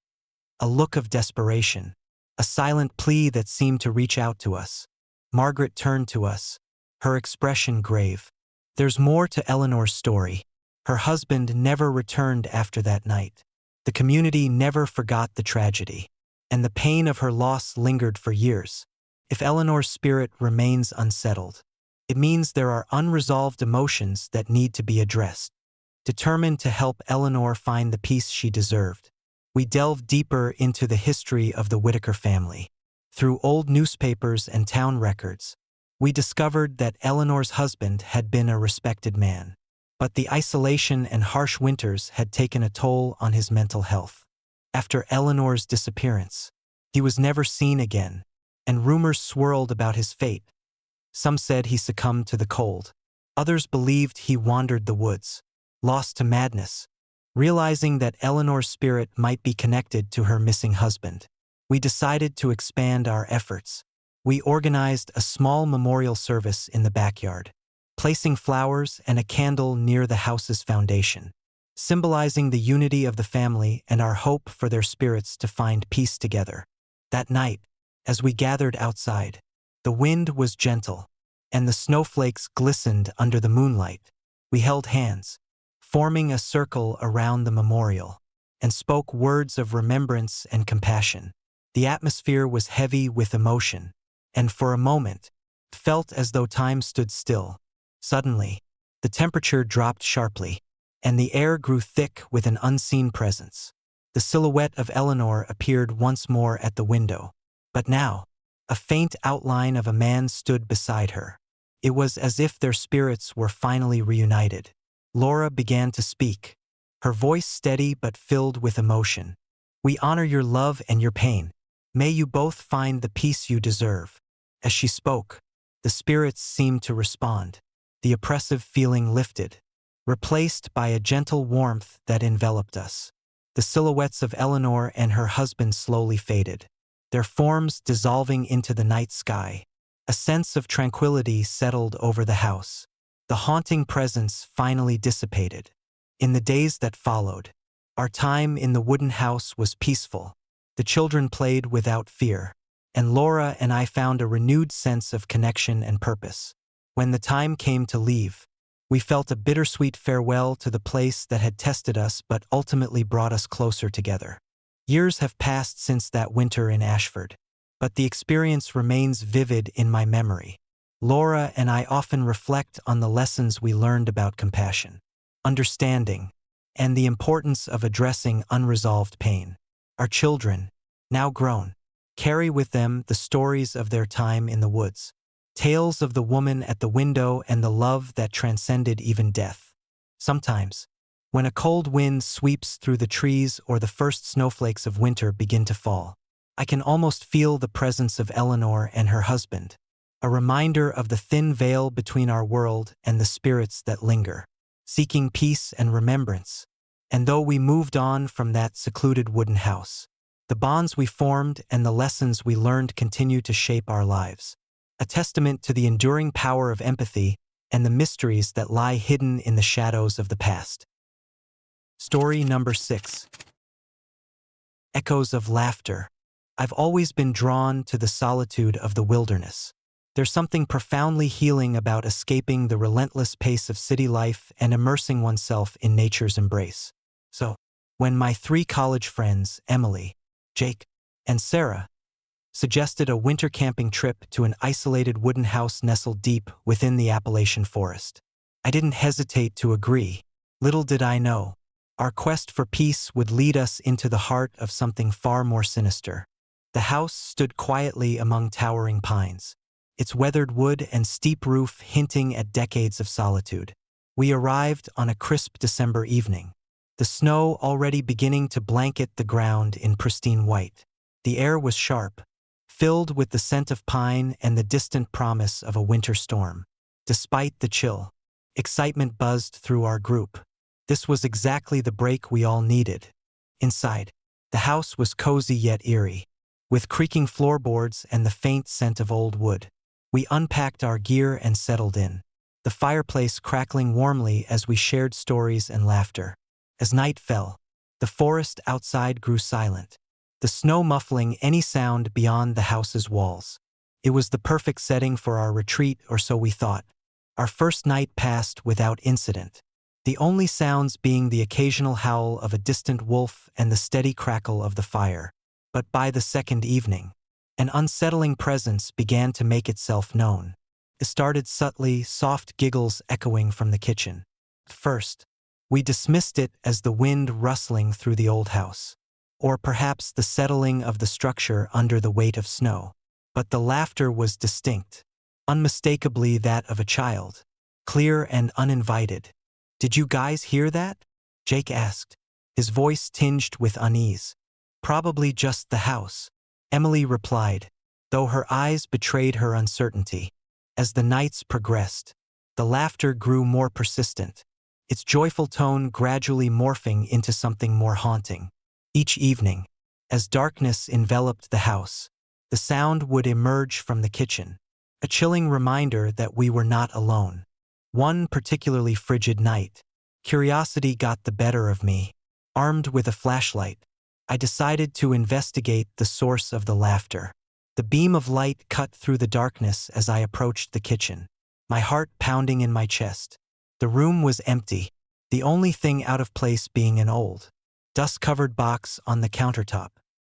A: A look of desperation, a silent plea that seemed to reach out to us. Margaret turned to us, her expression grave. There's more to Eleanor's story. Her husband never returned after that night. The community never forgot the tragedy, and the pain of her loss lingered for years. If Eleanor's spirit remains unsettled, it means there are unresolved emotions that need to be addressed. Determined to help Eleanor find the peace she deserved, we delve deeper into the history of the Whitaker family. Through old newspapers and town records, we discovered that Eleanor's husband had been a respected man. But the isolation and harsh winters had taken a toll on his mental health. After Eleanor's disappearance, he was never seen again, and rumors swirled about his fate. Some said he succumbed to the cold. Others believed he wandered the woods, lost to madness. Realizing that Eleanor's spirit might be connected to her missing husband, we decided to expand our efforts. We organized a small memorial service in the backyard, placing flowers and a candle near the house's foundation, symbolizing the unity of the family and our hope for their spirits to find peace together. That night, as we gathered outside, the wind was gentle, and the snowflakes glistened under the moonlight. We held hands, forming a circle around the memorial, and spoke words of remembrance and compassion. The atmosphere was heavy with emotion, and for a moment, felt as though time stood still. Suddenly, the temperature dropped sharply, and the air grew thick with an unseen presence. The silhouette of Eleanor appeared once more at the window, but now, a faint outline of a man stood beside her. It was as if their spirits were finally reunited. Laura began to speak, her voice steady but filled with emotion. "We honor your love and your pain. May you both find the peace you deserve." As she spoke, the spirits seemed to respond. The oppressive feeling lifted, replaced by a gentle warmth that enveloped us. The silhouettes of Eleanor and her husband slowly faded, their forms dissolving into the night sky. A sense of tranquility settled over the house. The haunting presence finally dissipated. In the days that followed, our time in the wooden house was peaceful. The children played without fear, and Laura and I found a renewed sense of connection and purpose. When the time came to leave, we felt a bittersweet farewell to the place that had tested us but ultimately brought us closer together. Years have passed since that winter in Ashford, but the experience remains vivid in my memory. Laura and I often reflect on the lessons we learned about compassion, understanding, and the importance of addressing unresolved pain. Our children, now grown, carry with them the stories of their time in the woods, tales of the woman at the window and the love that transcended even death. Sometimes, when a cold wind sweeps through the trees or the first snowflakes of winter begin to fall, I can almost feel the presence of Eleanor and her husband, a reminder of the thin veil between our world and the spirits that linger, seeking peace and remembrance. And though we moved on from that secluded wooden house, the bonds we formed and the lessons we learned continue to shape our lives, a testament to the enduring power of empathy and the mysteries that lie hidden in the shadows of the past. Story number 6. Echoes of laughter. I've always been drawn to the solitude of the wilderness. There's something profoundly healing about escaping the relentless pace of city life and immersing oneself in nature's embrace. So, when my 3 college friends, Emily, Jake, and Sarah, suggested a winter camping trip to an isolated wooden house nestled deep within the Appalachian forest, I didn't hesitate to agree. Little did I know, our quest for peace would lead us into the heart of something far more sinister. The house stood quietly among towering pines, its weathered wood and steep roof hinting at decades of solitude. We arrived on a crisp December evening, the snow already beginning to blanket the ground in pristine white. The air was sharp, filled with the scent of pine and the distant promise of a winter storm. Despite the chill, excitement buzzed through our group. This was exactly the break we all needed. Inside, the house was cozy yet eerie, with creaking floorboards and the faint scent of old wood. We unpacked our gear and settled in, the fireplace crackling warmly as we shared stories and laughter. As night fell, the forest outside grew silent, the snow muffling any sound beyond the house's walls. It was the perfect setting for our retreat, or so we thought. Our first night passed without incident, the only sounds being the occasional howl of a distant wolf and the steady crackle of the fire. But by the second evening, an unsettling presence began to make itself known. It started subtly, soft giggles echoing from the kitchen. At first, we dismissed it as the wind rustling through the old house, or perhaps the settling of the structure under the weight of snow. But the laughter was distinct, unmistakably that of a child, clear and uninvited. "Did you guys hear that?" Jake asked, his voice tinged with unease. "Probably just the house," Emily replied, though her eyes betrayed her uncertainty. As the nights progressed, the laughter grew more persistent, its joyful tone gradually morphing into something more haunting. Each evening, as darkness enveloped the house, the sound would emerge from the kitchen, a chilling reminder that we were not alone. One particularly frigid night, curiosity got the better of me. Armed with a flashlight, I decided to investigate the source of the laughter. The beam of light cut through the darkness as I approached the kitchen, my heart pounding in my chest. The room was empty, the only thing out of place being an old, dust-covered box on the countertop.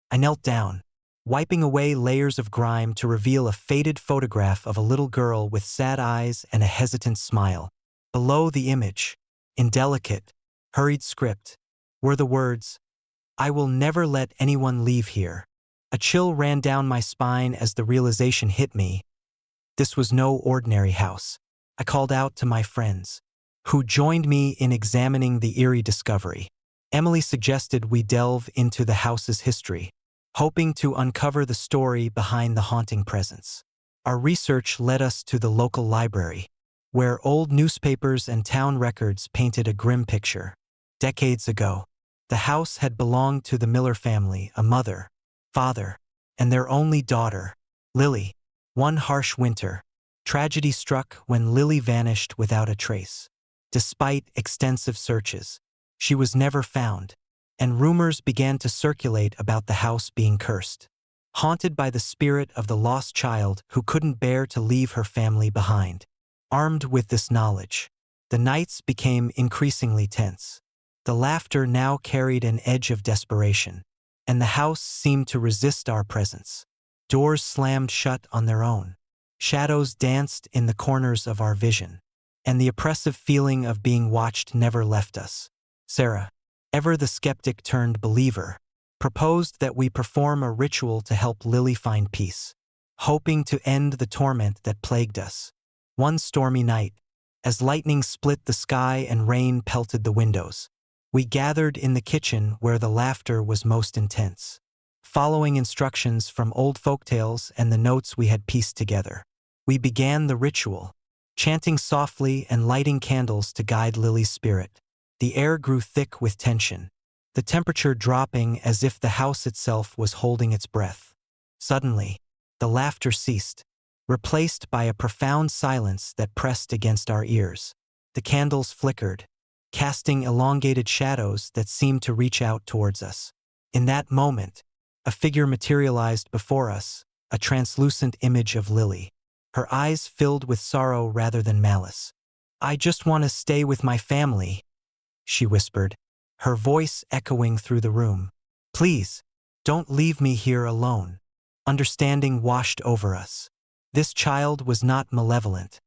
A: I knelt down, wiping away layers of grime to reveal a faded photograph of a little girl with sad eyes and a hesitant smile. Below the image, in delicate, hurried script, were the words, "I will never let anyone leave here." A chill ran down my spine as the realization hit me. This was no ordinary house. I called out to my friends, who joined me in examining the eerie discovery. Emily suggested we delve into the house's history, hoping to uncover the story behind the haunting presence. Our research led us to the local library, where old newspapers and town records painted a grim picture. Decades ago, the house had belonged to the Miller family, a mother, father, and their only daughter, Lily. One harsh winter, tragedy struck when Lily vanished without a trace. Despite extensive searches, she was never found, and rumors began to circulate about the house being cursed, haunted by the spirit of the lost child who couldn't bear to leave her family behind. Armed with this knowledge, the nights became increasingly tense. The laughter now carried an edge of desperation, and the house seemed to resist our presence. Doors slammed shut on their own. Shadows danced in the corners of our vision, and the oppressive feeling of being watched never left us. Sarah, ever the skeptic turned believer, proposed that we perform a ritual to help Lily find peace, hoping to end the torment that plagued us. One stormy night, as lightning split the sky and rain pelted the windows, we gathered in the kitchen where the laughter was most intense. Following instructions from old folktales and the notes we had pieced together, we began the ritual, chanting softly and lighting candles to guide Lily's spirit. The air grew thick with tension, the temperature dropping as if the house itself was holding its breath. Suddenly, the laughter ceased, replaced by a profound silence that pressed against our ears. The candles flickered, casting elongated shadows that seemed to reach out towards us. In that moment, a figure materialized before us, a translucent image of Lily, her eyes filled with sorrow rather than malice. "I just want to stay with my family," she whispered, her voice echoing through the room. "Please, don't leave me here alone." Understanding washed over us. This child was not malevolent.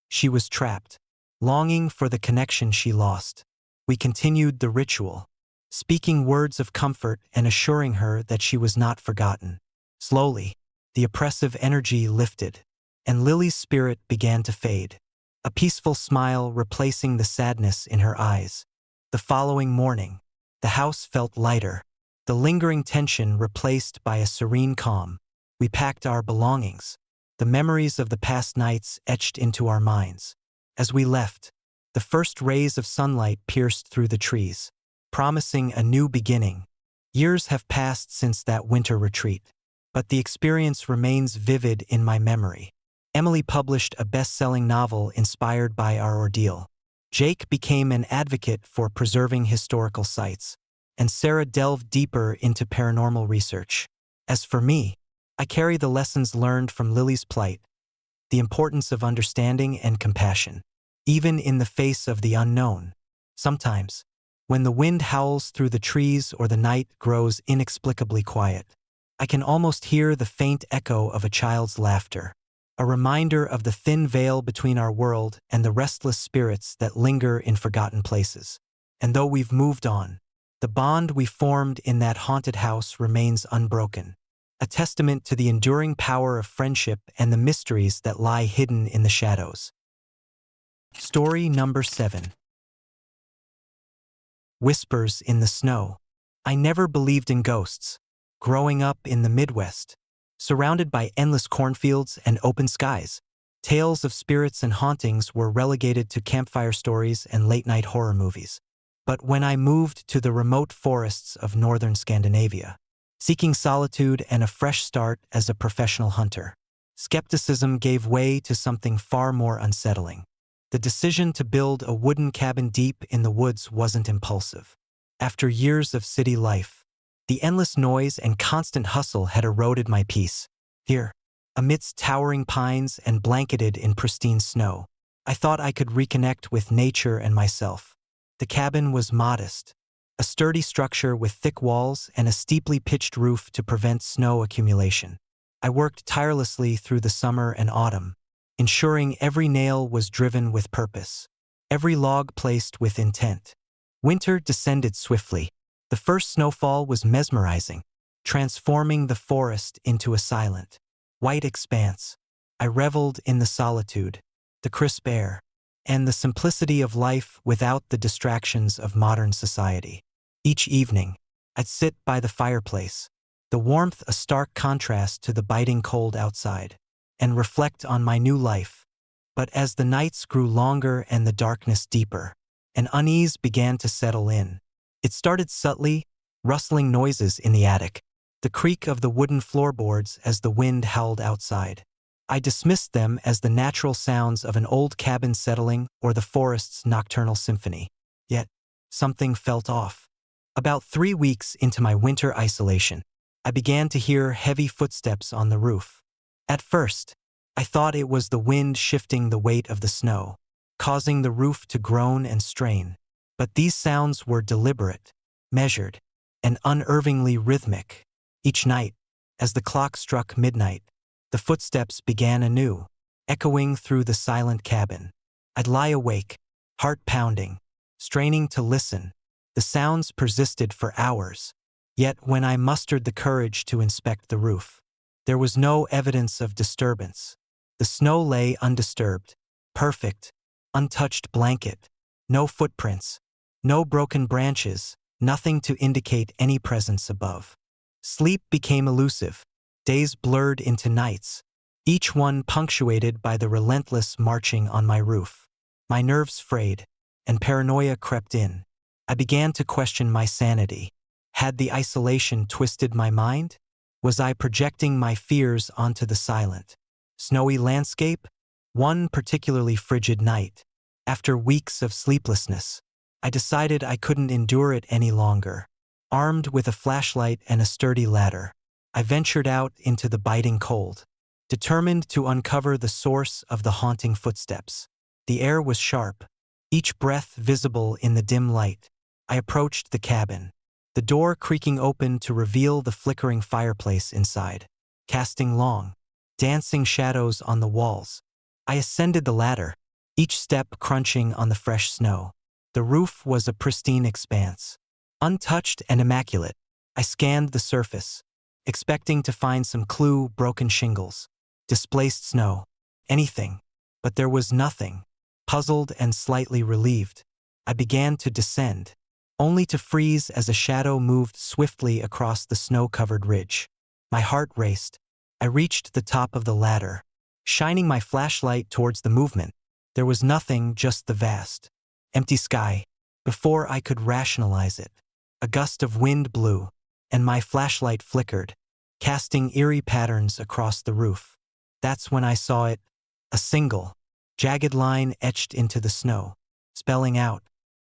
A: She was trapped, longing for the connection she lost. We continued the ritual, speaking words of comfort and assuring her that she was not forgotten. Slowly, the oppressive energy lifted, and Lily's spirit began to fade, a peaceful smile replacing the sadness in her eyes. The following morning, the house felt lighter, the lingering tension replaced by a serene calm. We packed our belongings, the memories of the past nights etched into our minds. As we left, the first rays of sunlight pierced through the trees, promising a new beginning. Years have passed since that winter retreat, but the experience remains vivid in my memory. Emily published a best-selling novel inspired by our ordeal. Jake became an advocate for preserving historical sites, and Sarah delved deeper into paranormal research. As for me, I carry the lessons learned from Lily's plight, the importance of understanding and compassion, even in the face of the unknown. Sometimes, when the wind howls through the trees or the night grows inexplicably quiet, I can almost hear the faint echo of a child's laughter, a reminder of the thin veil between our world and the restless spirits that linger in forgotten places. And though we've moved on, the bond we formed in that haunted house remains unbroken, a testament to the enduring power of friendship and the mysteries that lie hidden in the shadows. Story number 7. Whispers in the Snow. I never believed in ghosts. Growing up in the Midwest, surrounded by endless cornfields and open skies, tales of spirits and hauntings were relegated to campfire stories and late-night horror movies. But when I moved to the remote forests of northern Scandinavia, seeking solitude and a fresh start as a professional hunter, skepticism gave way to something far more unsettling. The decision to build a wooden cabin deep in the woods wasn't impulsive. After years of city life, the endless noise and constant hustle had eroded my peace. Here, amidst towering pines and blanketed in pristine snow, I thought I could reconnect with nature and myself. The cabin was modest, a sturdy structure with thick walls and a steeply pitched roof to prevent snow accumulation. I worked tirelessly through the summer and autumn, ensuring every nail was driven with purpose, every log placed with intent. Winter descended swiftly. The first snowfall was mesmerizing, transforming the forest into a silent, white expanse. I reveled in the solitude, the crisp air, and the simplicity of life without the distractions of modern society. Each evening, I'd sit by the fireplace, the warmth a stark contrast to the biting cold outside, and reflect on my new life. But as the nights grew longer and the darkness deeper, an unease began to settle in. It started subtly, rustling noises in the attic, the creak of the wooden floorboards as the wind howled outside. I dismissed them as the natural sounds of an old cabin settling or the forest's nocturnal symphony. Yet, something felt off. About 3 weeks into my winter isolation, I began to hear heavy footsteps on the roof. At first, I thought it was the wind shifting the weight of the snow, causing the roof to groan and strain. But these sounds were deliberate, measured, and unervingly rhythmic. Each night, as the clock struck midnight, the footsteps began anew, echoing through the silent cabin. I'd lie awake, heart pounding, straining to listen. The sounds persisted for hours. Yet when I mustered the courage to inspect the roof, there was no evidence of disturbance. The snow lay undisturbed, perfect, untouched blanket, no footprints, no broken branches, nothing to indicate any presence above. Sleep became elusive. Days blurred into nights, each one punctuated by the relentless marching on my roof. My nerves frayed, and paranoia crept in. I began to question my sanity. Had the isolation twisted my mind? Was I projecting my fears onto the silent, snowy landscape? One particularly frigid night, after weeks of sleeplessness, I decided I couldn't endure it any longer. Armed with a flashlight and a sturdy ladder, I ventured out into the biting cold, determined to uncover the source of the haunting footsteps. The air was sharp, each breath visible in the dim light. I approached the cabin, the door creaking open to reveal the flickering fireplace inside, casting long, dancing shadows on the walls. I ascended the ladder, each step crunching on the fresh snow. The roof was a pristine expanse, untouched and immaculate. I scanned the surface, expecting to find some clue: broken shingles, displaced snow, anything. But there was nothing. Puzzled and slightly relieved, I began to descend, only to freeze as a shadow moved swiftly across the snow-covered ridge. My heart raced. I reached the top of the ladder, shining my flashlight towards the movement. There was nothing, just the vast, empty sky. Before I could rationalize it, a gust of wind blew, and my flashlight flickered, casting eerie patterns across the roof. That's when I saw it, a single, jagged line etched into the snow, spelling out,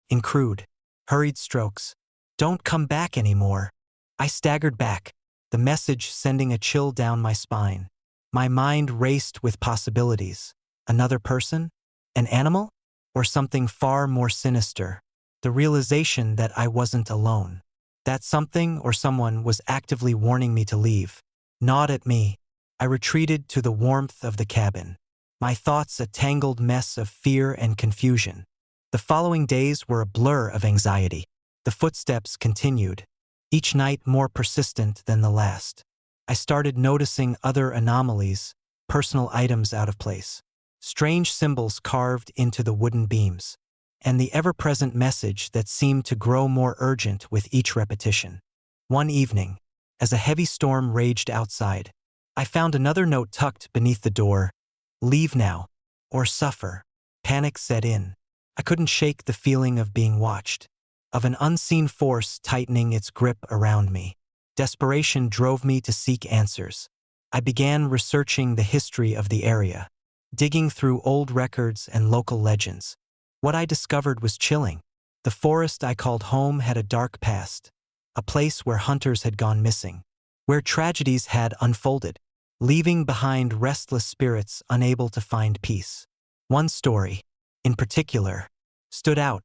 A: in crude, hurried strokes, "Don't come back anymore." I staggered back, the message sending a chill down my spine. My mind raced with possibilities. Another person? An animal? Or something far more sinister? The realization that I wasn't alone. That something or someone was actively warning me to leave. Gnawed at me. I retreated to the warmth of the cabin. My thoughts a tangled mess of fear and confusion. The following days were a blur of anxiety. The footsteps continued, each night more persistent than the last. I started noticing other anomalies, personal items out of place, strange symbols carved into the wooden beams, and the ever-present message that seemed to grow more urgent with each repetition. One evening, as a heavy storm raged outside, I found another note tucked beneath the door. Leave now, or suffer. Panic set in. I couldn't shake the feeling of being watched, of an unseen force tightening its grip around me. Desperation drove me to seek answers. I began researching the history of the area, digging through old records and local legends. What I discovered was chilling. The forest I called home had a dark past, a place where hunters had gone missing, where tragedies had unfolded, leaving behind restless spirits unable to find peace. One story, in particular, stood out.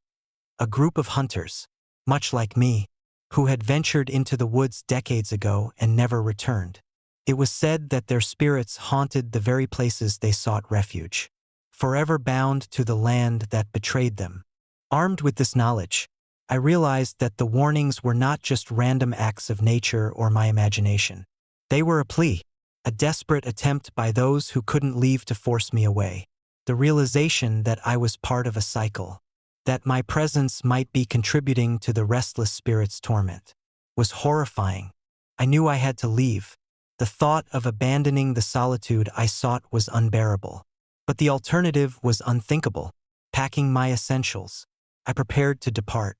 A: A group of hunters, much like me, who had ventured into the woods decades ago and never returned. It was said that their spirits haunted the very places they sought refuge, forever bound to the land that betrayed them. Armed with this knowledge, I realized that the warnings were not just random acts of nature or my imagination. They were a plea, a desperate attempt by those who couldn't leave to force me away. The realization that I was part of a cycle, that my presence might be contributing to the restless spirit's torment, was horrifying. I knew I had to leave. The thought of abandoning the solitude I sought was unbearable. But the alternative was unthinkable. Packing my essentials, I prepared to depart.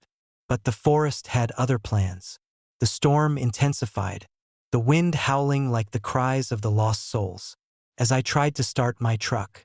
A: But the forest had other plans. The storm intensified, the wind howling like the cries of the lost souls. As I tried to start my truck,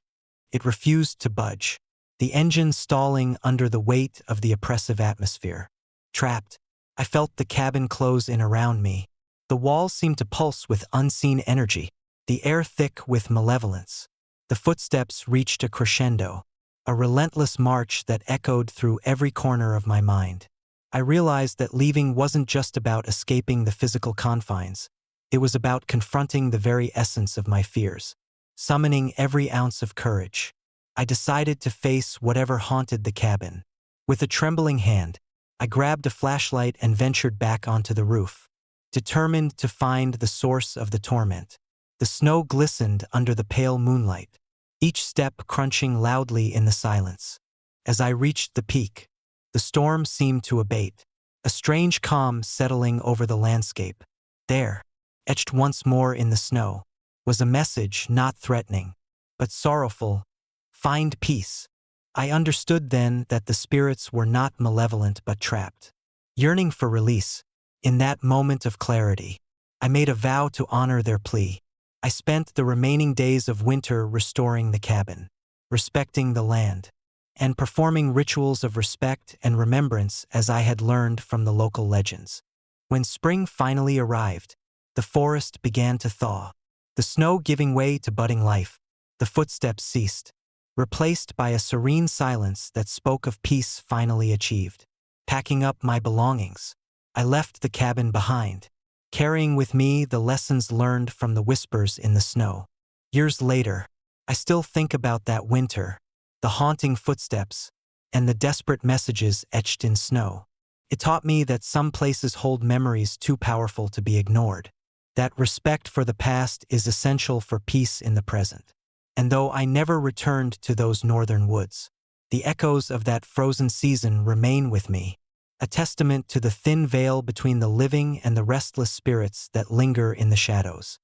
A: it refused to budge, the engine stalling under the weight of the oppressive atmosphere. Trapped, I felt the cabin close in around me. The walls seemed to pulse with unseen energy, the air thick with malevolence. The footsteps reached a crescendo, a relentless march that echoed through every corner of my mind. I realized that leaving wasn't just about escaping the physical confines. It was about confronting the very essence of my fears. Summoning every ounce of courage, I decided to face whatever haunted the cabin. With a trembling hand, I grabbed a flashlight and ventured back onto the roof, determined to find the source of the torment. The snow glistened under the pale moonlight, each step crunching loudly in the silence. As I reached the peak, the storm seemed to abate, a strange calm settling over the landscape. There, etched once more in the snow, was a message not threatening, but sorrowful. Find peace. I understood then that the spirits were not malevolent but trapped, yearning for release. In that moment of clarity, I made a vow to honor their plea. I spent the remaining days of winter restoring the cabin, respecting the land, and performing rituals of respect and remembrance as I had learned from the local legends. When spring finally arrived, the forest began to thaw, the snow giving way to budding life. The footsteps ceased, replaced by a serene silence that spoke of peace finally achieved. Packing up my belongings, I left the cabin behind, carrying with me the lessons learned from the whispers in the snow. Years later, I still think about that winter, the haunting footsteps, and the desperate messages etched in snow. It taught me that some places hold memories too powerful to be ignored, that respect for the past is essential for peace in the present. And though I never returned to those northern woods, the echoes of that frozen season remain with me, a testament to the thin veil between the living and the restless spirits that linger in the shadows.